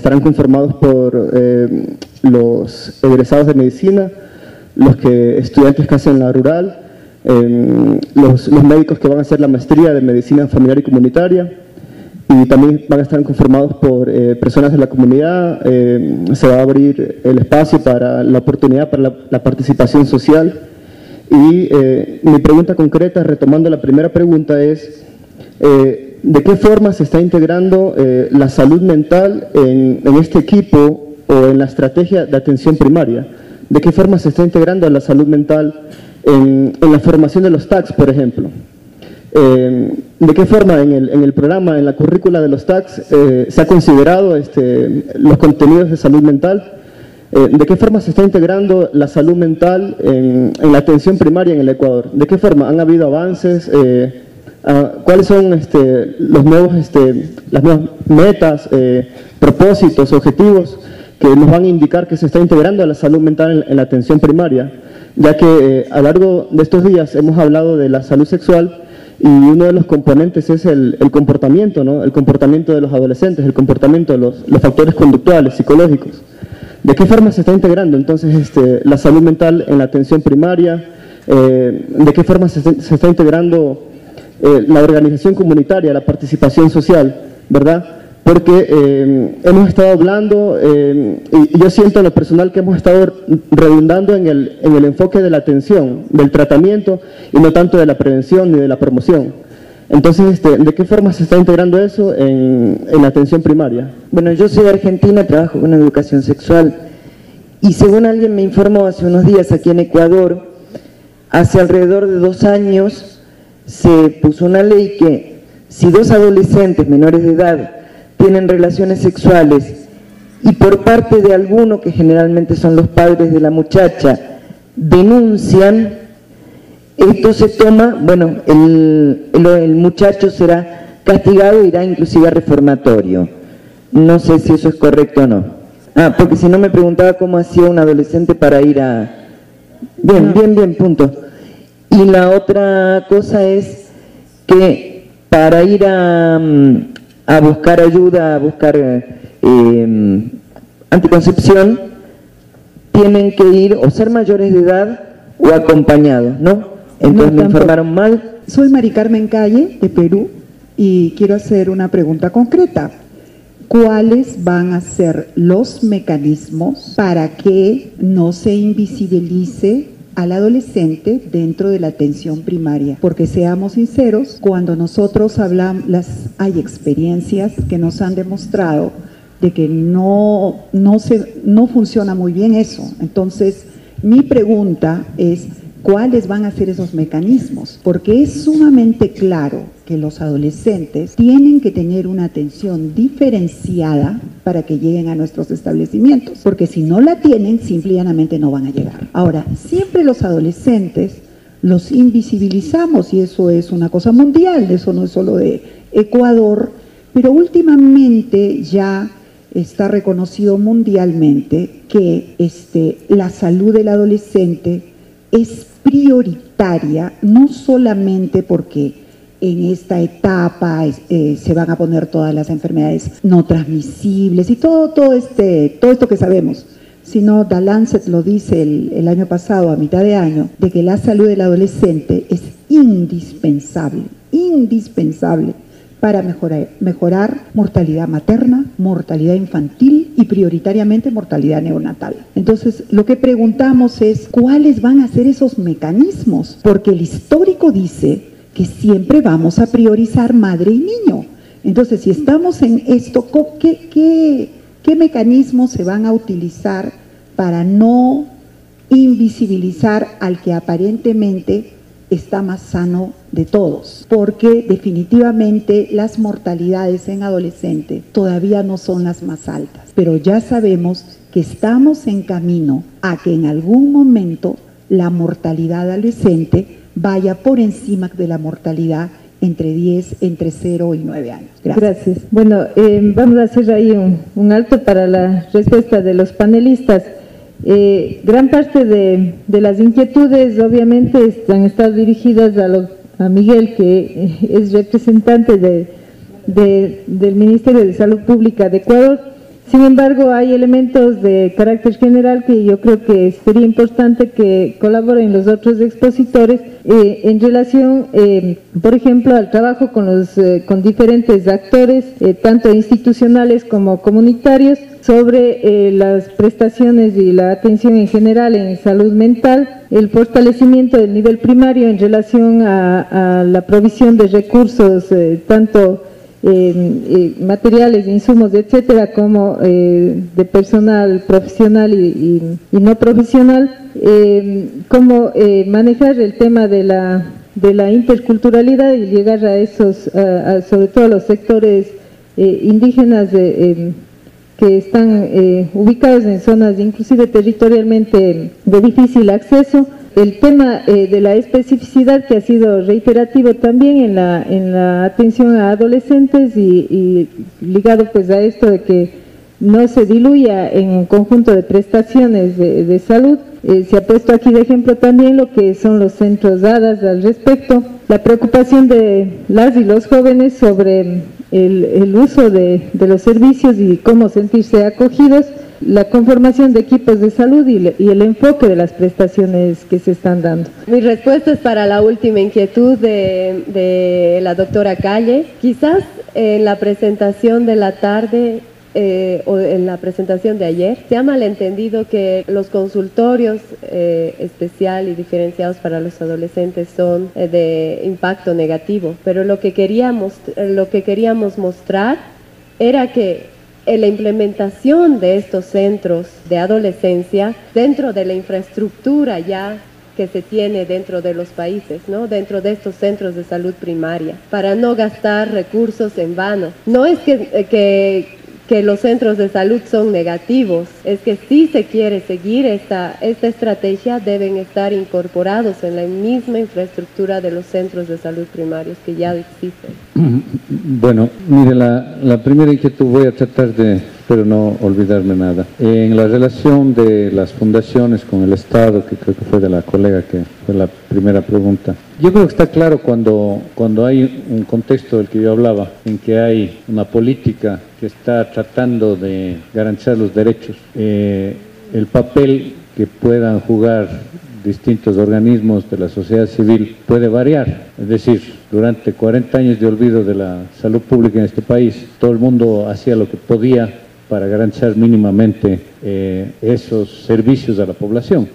los egresados de medicina, los estudiantes que hacen la rural, los médicos que van a hacer la maestría de medicina familiar y comunitaria, y también van a estar conformados por personas de la comunidad. Se va a abrir el espacio para la oportunidad para la participación social. Y mi pregunta concreta, retomando la primera pregunta, es ¿de qué forma se está integrando la salud mental en este equipo o en la estrategia de atención primaria? ¿De qué forma se está integrando la salud mental en la formación de los TACs, por ejemplo? ¿De qué forma en el programa, en la currícula de los TACs, se ha considerado los contenidos de salud mental? ¿De qué forma se está integrando la salud mental en la atención primaria en el Ecuador? ¿De qué forma han habido avances? ¿Cuáles son las nuevas metas, propósitos, objetivos que nos van a indicar que se está integrando la salud mental en la atención primaria? Ya que a lo largo de estos días hemos hablado de la salud sexual, y uno de los componentes es el comportamiento, ¿no? El comportamiento de los adolescentes, el comportamiento de los factores conductuales, psicológicos. ¿De qué forma se está integrando entonces la salud mental en la atención primaria? ¿De qué forma se está integrando la organización comunitaria, la participación social, verdad? Porque hemos estado hablando, y yo siento en lo personal que hemos estado redundando en el enfoque de la atención, del tratamiento, y no tanto de la prevención ni de la promoción. Entonces, ¿de qué forma se está integrando eso en la atención primaria? Bueno, yo soy de Argentina, trabajo con educación sexual, y según alguien me informó hace unos días aquí en Ecuador, hace alrededor de 2 años se puso una ley que si dos adolescentes menores de edad tienen relaciones sexuales y por parte de alguno, que generalmente son los padres de la muchacha, denuncian, esto se toma, bueno, el muchacho será castigado e irá inclusive a reformatorio. No sé si eso es correcto o no. Ah, porque si no me preguntaba cómo hacía un adolescente para ir a... Bien, punto. Y la otra cosa es que para ir a buscar ayuda, a buscar anticoncepción, tienen que ir o ser mayores de edad o acompañados, ¿no? Entonces me informaron mal. Soy Mari Carmen Calle, de Perú, y quiero hacer una pregunta concreta. ¿Cuáles van a ser los mecanismos para que no se invisibilice al adolescente dentro de la atención primaria? Porque seamos sinceros, cuando nosotros hablamos, hay experiencias que nos han demostrado de que no funciona muy bien eso. Entonces, mi pregunta es, ¿cuáles van a ser esos mecanismos? Porque es sumamente claro que los adolescentes tienen que tener una atención diferenciada para que lleguen a nuestros establecimientos, porque si no la tienen, simple y llanamente no van a llegar. Ahora, siempre los adolescentes los invisibilizamos y eso es una cosa mundial, eso no es solo de Ecuador, pero últimamente ya está reconocido mundialmente que la salud del adolescente es prioritaria, no solamente porque en esta etapa se van a poner todas las enfermedades no transmisibles y todo esto que sabemos, sino The Lancet lo dice el año pasado, a mitad de año, de que la salud del adolescente es indispensable para mejorar mortalidad materna, mortalidad infantil y prioritariamente mortalidad neonatal. Entonces, lo que preguntamos es, ¿cuáles van a ser esos mecanismos? Porque el histórico dice que siempre vamos a priorizar madre y niño. Entonces, si estamos en esto, ¿qué mecanismos se van a utilizar para no invisibilizar al que aparentemente está más sano de todos? Porque definitivamente las mortalidades en adolescentes todavía no son las más altas, pero ya sabemos que estamos en camino a que en algún momento la mortalidad adolescente vaya por encima de la mortalidad entre 0 y 9 años. Gracias. Bueno, vamos a hacer ahí un alto para la respuesta de los panelistas. Gran parte de las inquietudes obviamente han estado dirigidas a Miguel, que es representante del Ministerio de Salud Pública de Ecuador. Sin embargo, hay elementos de carácter general que yo creo que sería importante que colaboren los otros expositores en relación, por ejemplo, al trabajo con diferentes actores, tanto institucionales como comunitarios, sobre las prestaciones y la atención en general en salud mental, el fortalecimiento del nivel primario en relación a la provisión de recursos, tanto materiales, insumos, etcétera, como de personal profesional y no profesional, cómo manejar el tema de la interculturalidad y llegar a esos, sobre todo a los sectores indígenas que están ubicados en zonas inclusive territorialmente de difícil acceso. El tema de la especificidad, que ha sido reiterativo también en la atención a adolescentes y ligado pues a esto de que no se diluya en un conjunto de prestaciones de salud. Se ha puesto aquí de ejemplo también lo que son los centros DADAS al respecto, la preocupación de las y los jóvenes sobre el uso de los servicios y cómo sentirse acogidos, la conformación de equipos de salud y el enfoque de las prestaciones que se están dando. Mi respuesta es para la última inquietud de la doctora Calle. Quizás en la presentación de la tarde o en la presentación de ayer se ha malentendido que los consultorios especial y diferenciados para los adolescentes son de impacto negativo, pero lo que queríamos mostrar era que la implementación de estos centros de adolescencia dentro de la infraestructura ya que se tiene dentro de los países, ¿no? Dentro de estos centros de salud primaria, para no gastar recursos en vano. No es que los centros de salud son negativos, es que si se quiere seguir esta estrategia, deben estar incorporados en la misma infraestructura de los centros de salud primarios que ya existen. Bueno, mire, la primera inquietud voy a tratar de, espero no olvidarme nada. En la relación de las fundaciones con el Estado, que creo que fue de la colega que fue la primera pregunta, yo creo que está claro cuando hay un contexto del que yo hablaba, en que hay una política que está tratando de garantizar los derechos, el papel que puedan jugar distintos organismos de la sociedad civil puede variar. Es decir, durante 40 años de olvido de la salud pública en este país, todo el mundo hacía lo que podía para garantizar mínimamente esos servicios a la población.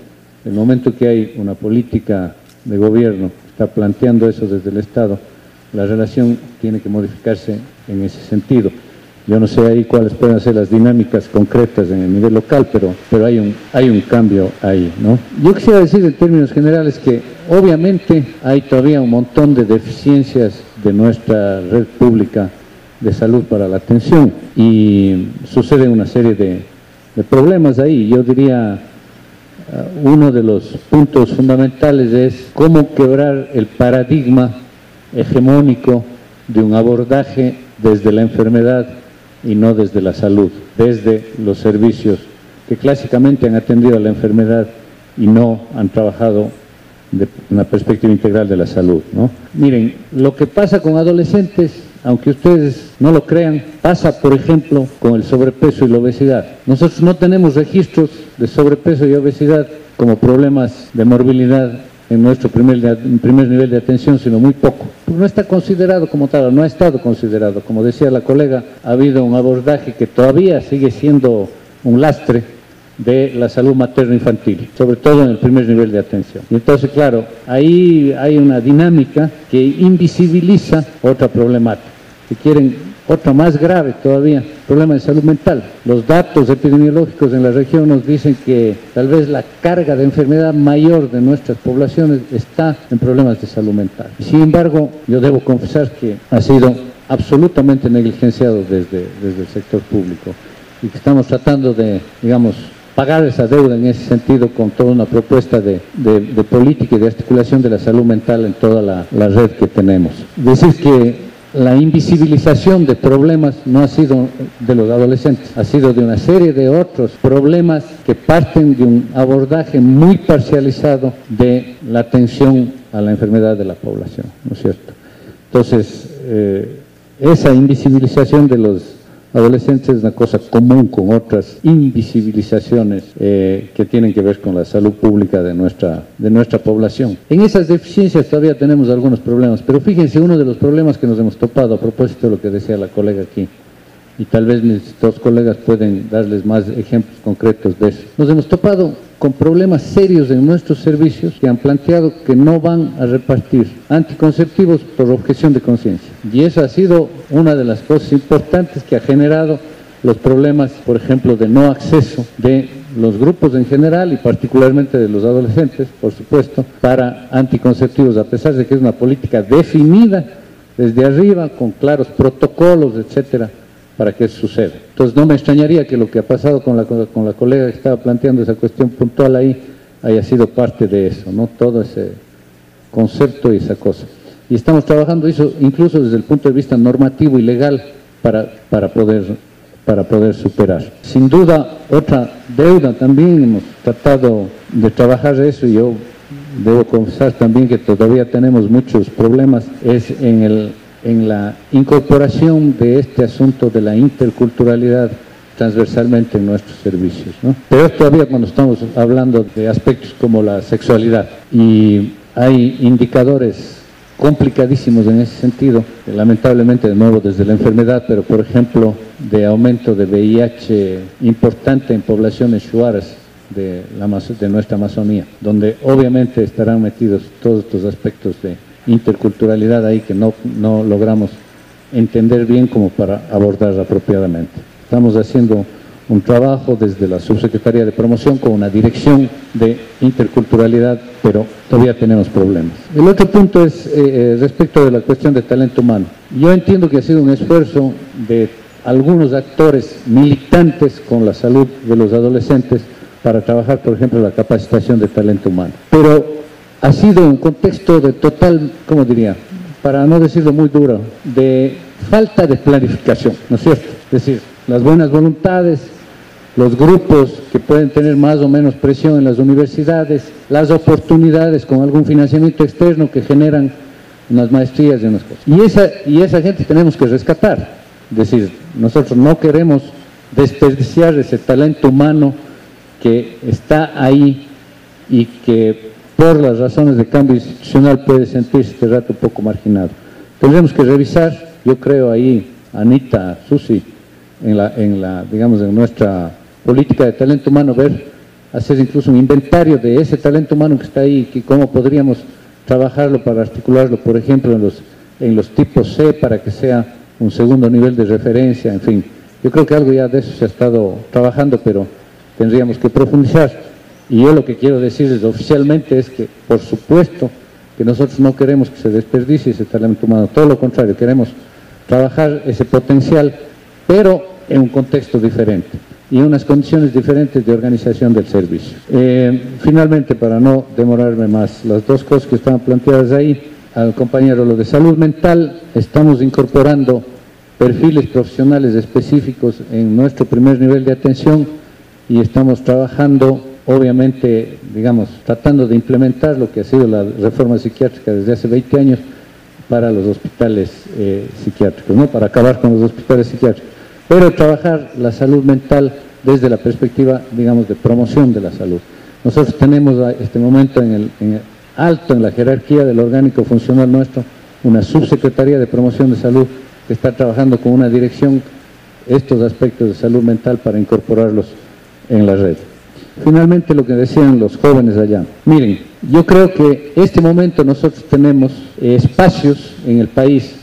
En el momento que hay una política de gobierno que está planteando eso desde el Estado, la relación tiene que modificarse en ese sentido. Yo no sé ahí cuáles pueden ser las dinámicas concretas en el nivel local, pero hay un cambio ahí, ¿no? Yo quisiera decir en términos generales que obviamente hay todavía un montón de deficiencias de nuestra red pública de salud para la atención y sucede una serie de problemas ahí. Yo diría, uno de los puntos fundamentales es cómo quebrar el paradigma hegemónico de un abordaje desde la enfermedad y no desde la salud, desde los servicios que clásicamente han atendido a la enfermedad y no han trabajado de una perspectiva integral de la salud, ¿no? Miren, lo que pasa con adolescentes, aunque ustedes no lo crean, pasa, por ejemplo, con el sobrepeso y la obesidad. Nosotros no tenemos registros de sobrepeso y obesidad como problemas de morbilidad en nuestro primer nivel de atención, sino muy poco. No está considerado como tal, no ha estado considerado. Como decía la colega, ha habido un abordaje que todavía sigue siendo un lastre de la salud materno-infantil, sobre todo en el primer nivel de atención. Y entonces, claro, ahí hay una dinámica que invisibiliza otra problemática. Si quieren, otra más grave todavía, problema de salud mental. Los datos epidemiológicos en la región nos dicen que tal vez la carga de enfermedad mayor de nuestras poblaciones está en problemas de salud mental. Sin embargo, yo debo confesar que ha sido absolutamente negligenciado desde el sector público y que estamos tratando de, digamos, pagar esa deuda en ese sentido con toda una propuesta de política y de articulación de la salud mental en toda la red que tenemos. Decir que la invisibilización de problemas no ha sido de los adolescentes, ha sido de una serie de otros problemas que parten de un abordaje muy parcializado de la atención a la enfermedad de la población, ¿no es cierto? Entonces, esa invisibilización de los adolescentes es una cosa común con otras invisibilizaciones que tienen que ver con la salud pública de nuestra población. En esas deficiencias todavía tenemos algunos problemas, pero fíjense, uno de los problemas que nos hemos topado, a propósito de lo que decía la colega aquí, y tal vez mis dos colegas pueden darles más ejemplos concretos de eso. Nos hemos topado con problemas serios en nuestros servicios que han planteado que no van a repartir anticonceptivos por objeción de conciencia. Y eso ha sido una de las cosas importantes que ha generado los problemas, por ejemplo, de no acceso de los grupos en general y particularmente de los adolescentes, por supuesto, para anticonceptivos, a pesar de que es una política definida desde arriba, con claros protocolos, etcétera, para que eso suceda. Entonces no me extrañaría que lo que ha pasado con la colega que estaba planteando esa cuestión puntual ahí haya sido parte de eso, ¿no? Todo ese concepto y esa cosa. Y estamos trabajando eso incluso desde el punto de vista normativo y legal para poder superar. Sin duda, otra deuda también, hemos tratado de trabajar eso y yo debo confesar también que todavía tenemos muchos problemas, es en la incorporación de este asunto de la interculturalidad transversalmente en nuestros servicios, ¿no? Pero todavía cuando estamos hablando de aspectos como la sexualidad, y hay indicadores complicadísimos en ese sentido, lamentablemente de nuevo desde la enfermedad, pero por ejemplo de aumento de VIH importante en poblaciones shuaras de nuestra Amazonía, donde obviamente estarán metidos todos estos aspectos de interculturalidad ahí que no logramos entender bien como para abordar apropiadamente. Estamos haciendo un trabajo desde la Subsecretaría de Promoción con una dirección de interculturalidad, pero todavía tenemos problemas. El otro punto es respecto de la cuestión de talento humano. Yo entiendo que ha sido un esfuerzo de algunos actores militantes con la salud de los adolescentes para trabajar, por ejemplo, la capacitación de talento humano. Pero ha sido un contexto de total, ¿cómo diría?, para no decirlo muy duro, de falta de planificación, ¿no es cierto? Es decir, las buenas voluntades, los grupos que pueden tener más o menos presión en las universidades, las oportunidades con algún financiamiento externo que generan unas maestrías y unas cosas. Y esa gente tenemos que rescatar. Es decir, nosotros no queremos desperdiciar ese talento humano que está ahí y que por las razones de cambio institucional puede sentirse este rato un poco marginado. Tendremos que revisar, yo creo ahí, Anita, Susi, digamos, en nuestra política de talento humano, hacer incluso un inventario de ese talento humano que está ahí, y cómo podríamos trabajarlo para articularlo, por ejemplo, en los tipos C, para que sea un segundo nivel de referencia, en fin. Yo creo que algo ya de eso se ha estado trabajando, pero tendríamos que profundizar. Y yo lo que quiero decirles oficialmente es que, por supuesto, que nosotros no queremos que se desperdicie ese talento humano, todo lo contrario, queremos trabajar ese potencial, pero en un contexto diferente y en unas condiciones diferentes de organización del servicio. Finalmente, para no demorarme más, las dos cosas que estaban planteadas ahí, al compañero, lo de salud mental, estamos incorporando perfiles profesionales específicos en nuestro primer nivel de atención y estamos trabajando, obviamente, digamos, tratando de implementar lo que ha sido la reforma psiquiátrica desde hace 20 años para los hospitales psiquiátricos, ¿no?, para acabar con los hospitales psiquiátricos, pero trabajar la salud mental desde la perspectiva, digamos, de promoción de la salud. Nosotros tenemos a este momento alto en la jerarquía del orgánico funcional nuestro una subsecretaría de promoción de salud que está trabajando con una dirección estos aspectos de salud mental para incorporarlos en la red. Finalmente, lo que decían los jóvenes allá. Miren, yo creo que este momento nosotros tenemos espacios en el país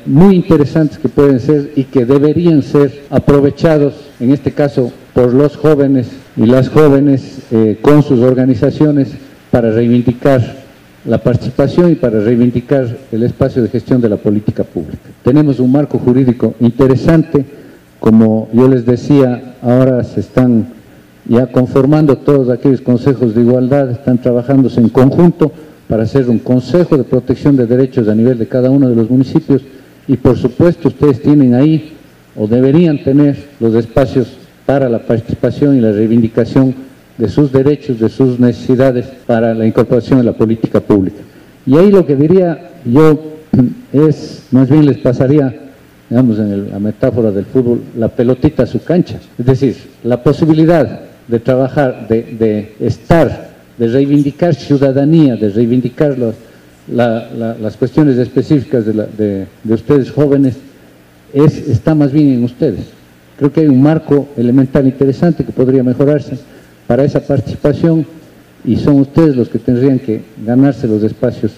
muy interesantes que pueden ser y que deberían ser aprovechados, en este caso, por los jóvenes y las jóvenes con sus organizaciones para reivindicar la participación y para reivindicar el espacio de gestión de la política pública. Tenemos un marco jurídico interesante, como yo les decía, ahora se están ya conformando todos aquellos consejos de igualdad, están trabajándose en conjunto para hacer un consejo de protección de derechos a nivel de cada uno de los municipios y por supuesto ustedes tienen ahí o deberían tener los espacios para la participación y la reivindicación de sus derechos, de sus necesidades para la incorporación de la política pública. Y ahí lo que diría yo es, más bien les pasaría, digamos, en la metáfora del fútbol, la pelotita a su cancha. Es decir, la posibilidad de trabajar, de estar, de reivindicar ciudadanía, de reivindicar las cuestiones específicas de ustedes jóvenes, está más bien en ustedes. Creo que hay un marco elemental interesante que podría mejorarse para esa participación y son ustedes los que tendrían que ganarse los espacios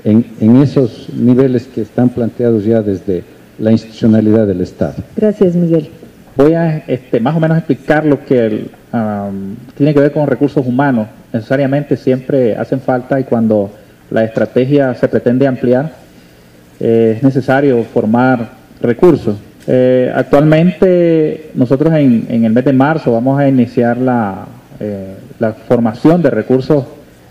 en esos niveles que están planteados ya desde la institucionalidad del Estado. Gracias, Miguel. Voy a más o menos explicar lo que tiene que ver con recursos humanos. Necesariamente siempre hacen falta y cuando la estrategia se pretende ampliar, es necesario formar recursos. Actualmente nosotros en el mes de marzo vamos a iniciar la formación de recursos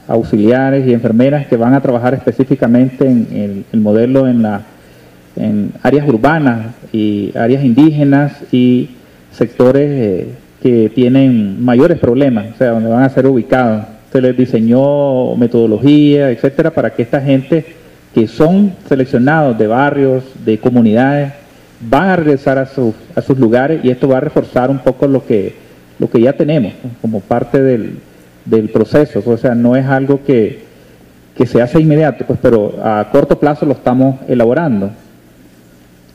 auxiliares y enfermeras que van a trabajar específicamente en el modelo en áreas urbanas y áreas indígenas y sectores que tienen mayores problemas, o sea, donde van a ser ubicados. Se les diseñó metodología, etcétera, para que esta gente que son seleccionados de barrios, de comunidades, van a regresar a sus lugares y esto va a reforzar un poco lo que ya tenemos, ¿no?, como parte del proceso. O sea, no es algo que se hace inmediato, pues, pero a corto plazo lo estamos elaborando.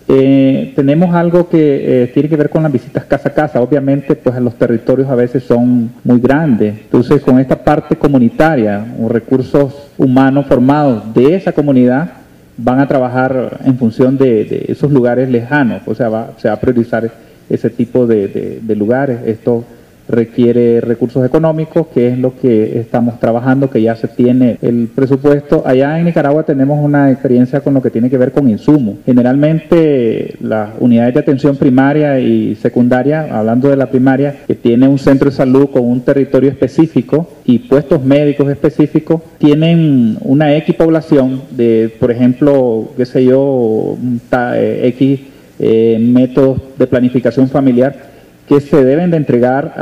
Tenemos algo que tiene que ver con las visitas casa a casa. Obviamente, pues los territorios a veces son muy grandes. Entonces, con esta parte comunitaria, o recursos humanos formados de esa comunidad, van a trabajar en función de esos lugares lejanos. O sea, se va a priorizar ese tipo de lugares. Esto requiere recursos económicos, que es lo que estamos trabajando, que ya se tiene el presupuesto. Allá en Nicaragua tenemos una experiencia con lo que tiene que ver con insumos. Generalmente las unidades de atención primaria y secundaria, hablando de la primaria, que tiene un centro de salud con un territorio específico y puestos médicos específicos, tienen una equipoblación de, por ejemplo, qué sé yo, X métodos de planificación familiar que se deben de entregar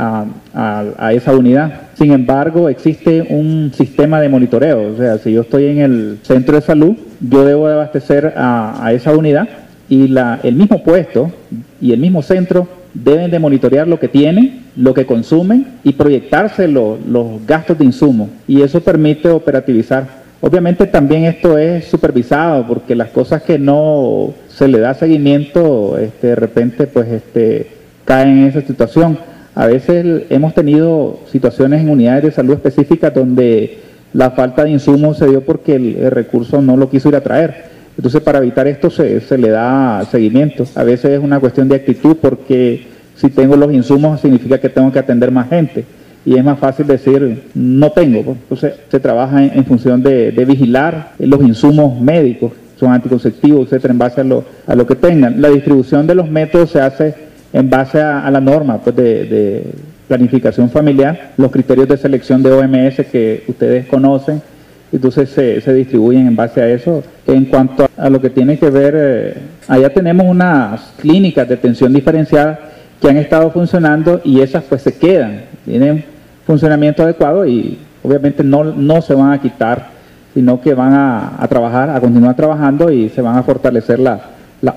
a esa unidad. Sin embargo, existe un sistema de monitoreo. O sea, si yo estoy en el centro de salud, yo debo de abastecer a esa unidad y el mismo puesto y el mismo centro deben de monitorear lo que tienen, lo que consumen y proyectarse los gastos de insumos. Y eso permite operativizar. Obviamente también esto es supervisado porque las cosas que no se le da seguimiento, de repente, pues, caen en esa situación. A veces hemos tenido situaciones en unidades de salud específicas donde la falta de insumos se dio porque el recurso no lo quiso ir a traer. Entonces, para evitar esto se le da seguimiento. A veces es una cuestión de actitud porque si tengo los insumos significa que tengo que atender más gente. Y es más fácil decir, no tengo. Entonces, se trabaja en función de vigilar los insumos médicos, son anticonceptivos, etcétera, en base a lo que tengan. La distribución de los métodos se hace en base a la norma pues, de planificación familiar, los criterios de selección de OMS que ustedes conocen, entonces se distribuyen en base a eso. En cuanto a lo que tiene que ver, allá tenemos unas clínicas de atención diferenciada que han estado funcionando y esas pues se quedan, tienen funcionamiento adecuado y obviamente no se van a quitar, sino que van a trabajar, a continuar trabajando y se van a fortalecer las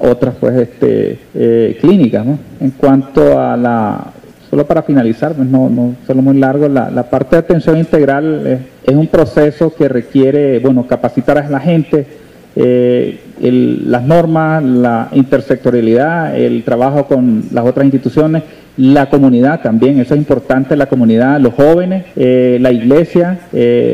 otras pues clínicas, ¿no? En cuanto a solo para finalizar, pues no solo muy largo, la parte de atención integral es un proceso que requiere, capacitar a la gente, las normas, la intersectorialidad, el trabajo con las otras instituciones, la comunidad también, eso es importante, la comunidad, los jóvenes, la iglesia,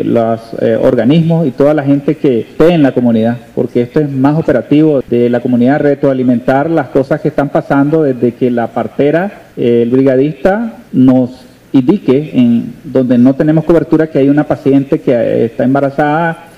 los organismos y toda la gente que esté en la comunidad, porque esto es más operativo de la comunidad, retroalimentar las cosas que están pasando desde que la partera, el brigadista nos indique en donde no tenemos cobertura que hay una paciente que está embarazada,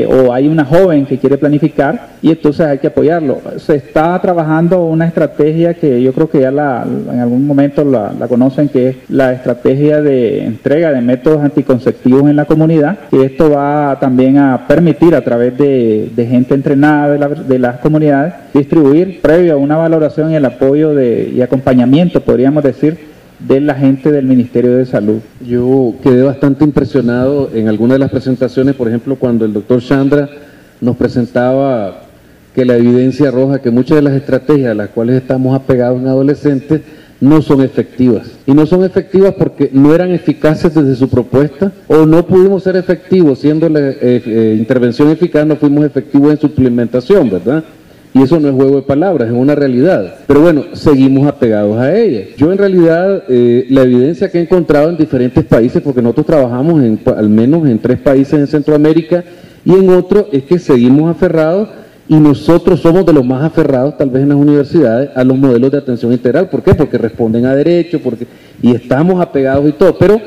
o hay una joven que quiere planificar y entonces hay que apoyarlo. Se está trabajando una estrategia que yo creo que ya en algún momento la conocen, que es la estrategia de entrega de métodos anticonceptivos en la comunidad, que esto va también a permitir a través de gente entrenada de las comunidades distribuir previo a una valoración y el apoyo y acompañamiento, podríamos decir, de la gente del Ministerio de Salud. Yo quedé bastante impresionado en algunas de las presentaciones, por ejemplo, cuando el doctor Chandra nos presentaba que la evidencia arroja que muchas de las estrategias a las cuales estamos apegados en adolescentes no son efectivas. Y no son efectivas porque no eran eficaces desde su propuesta o no pudimos ser efectivos, siendo la intervención eficaz, no fuimos efectivos en su implementación, ¿verdad? Y eso no es juego de palabras, es una realidad. Pero bueno, seguimos apegados a ella. Yo en realidad, la evidencia que he encontrado en diferentes países, porque nosotros trabajamos al menos en 3 países en Centroamérica y en otros, es que seguimos aferrados y nosotros somos de los más aferrados, tal vez en las universidades, a los modelos de atención integral. ¿Por qué? Porque responden a derechos, y estamos apegados y todo. Pero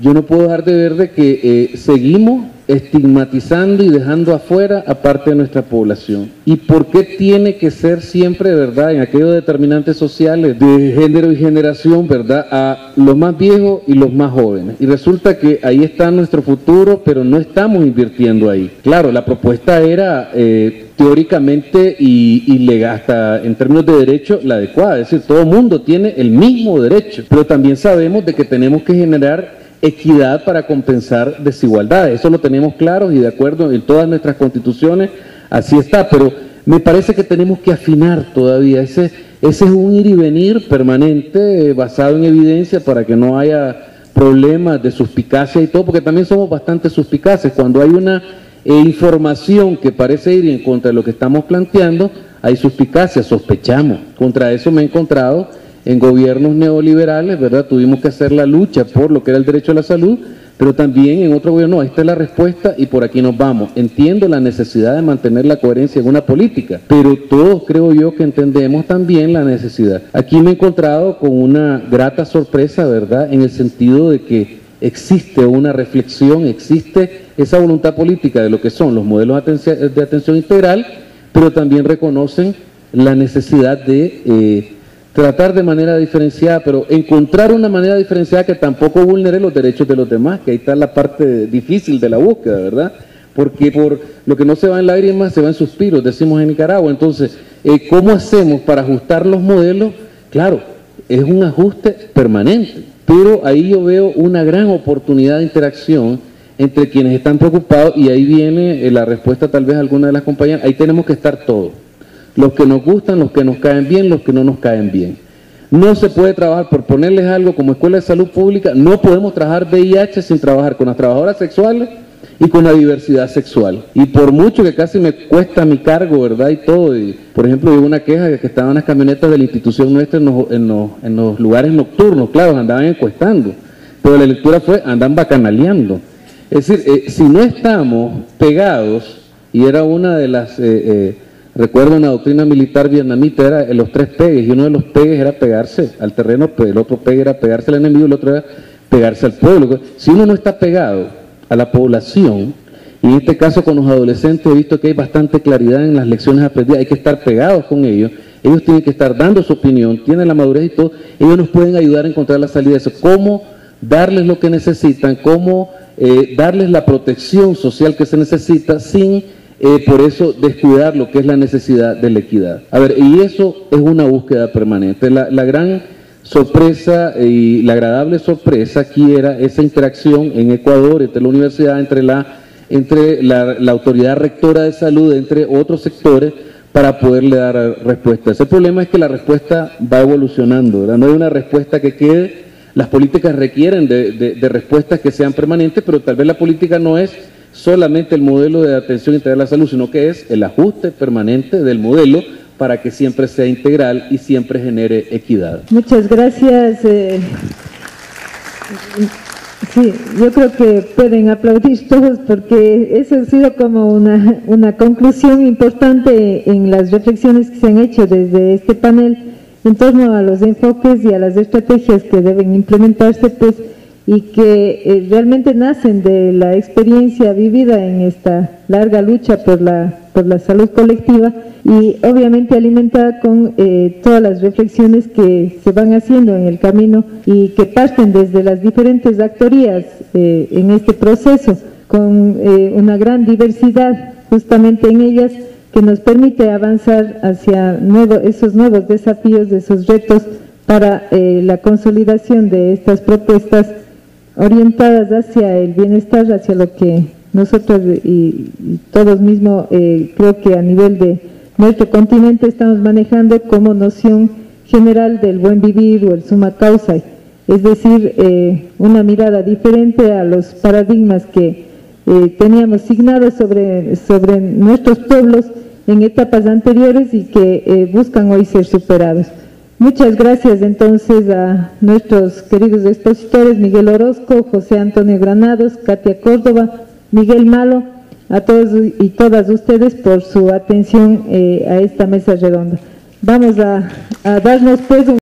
yo no puedo dejar de ver de que seguimos estigmatizando y dejando afuera a parte de nuestra población. ¿Y por qué tiene que ser siempre, verdad, en aquellos determinantes sociales de género y generación, verdad, a los más viejos y los más jóvenes? Y resulta que ahí está nuestro futuro, pero no estamos invirtiendo ahí. Claro, la propuesta era teóricamente y legal, hasta en términos de derecho, la adecuada, es decir, todo el mundo tiene el mismo derecho, pero también sabemos de que tenemos que generar equidad para compensar desigualdades. Eso lo tenemos claro y de acuerdo en todas nuestras constituciones, así está, pero me parece que tenemos que afinar todavía. Ese es un ir y venir permanente basado en evidencia para que no haya problemas de suspicacia y todo, porque también somos bastante suspicaces. Cuando hay una información que parece ir en contra de lo que estamos planteando, hay suspicacia, sospechamos. Contra eso me he encontrado en gobiernos neoliberales, ¿verdad? Tuvimos que hacer la lucha por lo que era el derecho a la salud, pero también en otro gobierno, esta es la respuesta y por aquí nos vamos. Entiendo la necesidad de mantener la coherencia en una política, pero todos creo yo que entendemos también la necesidad. Aquí me he encontrado con una grata sorpresa, ¿verdad?, en el sentido de que existe una reflexión, existe esa voluntad política de lo que son los modelos de atención integral, pero también reconocen la necesidad de tratar de manera diferenciada, pero encontrar una manera diferenciada que tampoco vulnere los derechos de los demás, que ahí está la parte difícil de la búsqueda, ¿verdad? Porque por lo que no se va en lágrimas, se va en suspiros, decimos en Nicaragua. Entonces, ¿cómo hacemos para ajustar los modelos? Claro, es un ajuste permanente, pero ahí yo veo una gran oportunidad de interacción entre quienes están preocupados, y ahí viene la respuesta tal vez a alguna de las compañeras. Ahí tenemos que estar todos. Los que nos gustan, los que nos caen bien, los que no nos caen bien. No se puede trabajar, por ponerles algo, como Escuela de Salud Pública, no podemos trabajar VIH sin trabajar con las trabajadoras sexuales y con la diversidad sexual. Y por mucho que casi me cuesta mi cargo, ¿verdad? Y todo. Y, por ejemplo, hubo una queja de que estaban las camionetas de la institución nuestra en los lugares nocturnos, claro, andaban encuestando. Pero la lectura fue, andan bacanaleando. Es decir, si no estamos pegados, y era una de las... recuerdo una doctrina militar vietnamita, era los 3 pegues, y uno de los pegues era pegarse al terreno, el otro pegue era pegarse al enemigo, el otro era pegarse al pueblo. Si uno no está pegado a la población, y en este caso con los adolescentes he visto que hay bastante claridad en las lecciones aprendidas, hay que estar pegados con ellos tienen que estar dando su opinión, tienen la madurez y todo, ellos nos pueden ayudar a encontrar la salida de eso, cómo darles lo que necesitan, cómo darles la protección social que se necesita sin... por eso descuidar lo que es la necesidad de la equidad. A ver, y eso es una búsqueda permanente. La gran sorpresa y la agradable sorpresa aquí era esa interacción en Ecuador entre la universidad, entre la autoridad rectora de salud, entre otros sectores, para poderle dar respuestas. El problema es que la respuesta va evolucionando, ¿verdad? No hay una respuesta que quede. Las políticas requieren de respuestas que sean permanentes, pero tal vez la política no es solamente el modelo de atención integral a la salud, sino que es el ajuste permanente del modelo para que siempre sea integral y siempre genere equidad. Muchas gracias. Sí, yo creo que pueden aplaudir todos porque eso ha sido como una conclusión importante en las reflexiones que se han hecho desde este panel en torno a los enfoques y a las estrategias que deben implementarse, pues, y que realmente nacen de la experiencia vivida en esta larga lucha por la salud colectiva y obviamente alimentada con todas las reflexiones que se van haciendo en el camino y que parten desde las diferentes actorías en este proceso, con una gran diversidad justamente en ellas que nos permite avanzar hacia esos nuevos desafíos, esos retos para la consolidación de estas propuestas orientadas hacia el bienestar, hacia lo que nosotros y todos mismos creo que a nivel de nuestro continente estamos manejando como noción general del buen vivir o el summa causa, es decir, una mirada diferente a los paradigmas que teníamos signados sobre nuestros pueblos en etapas anteriores y que buscan hoy ser superados. Muchas gracias entonces a nuestros queridos expositores Miguel Orozco, José Antonio Granados, Katia Córdoba, Miguel Malo, a todos y todas ustedes por su atención a esta mesa redonda. Vamos a darnos pues un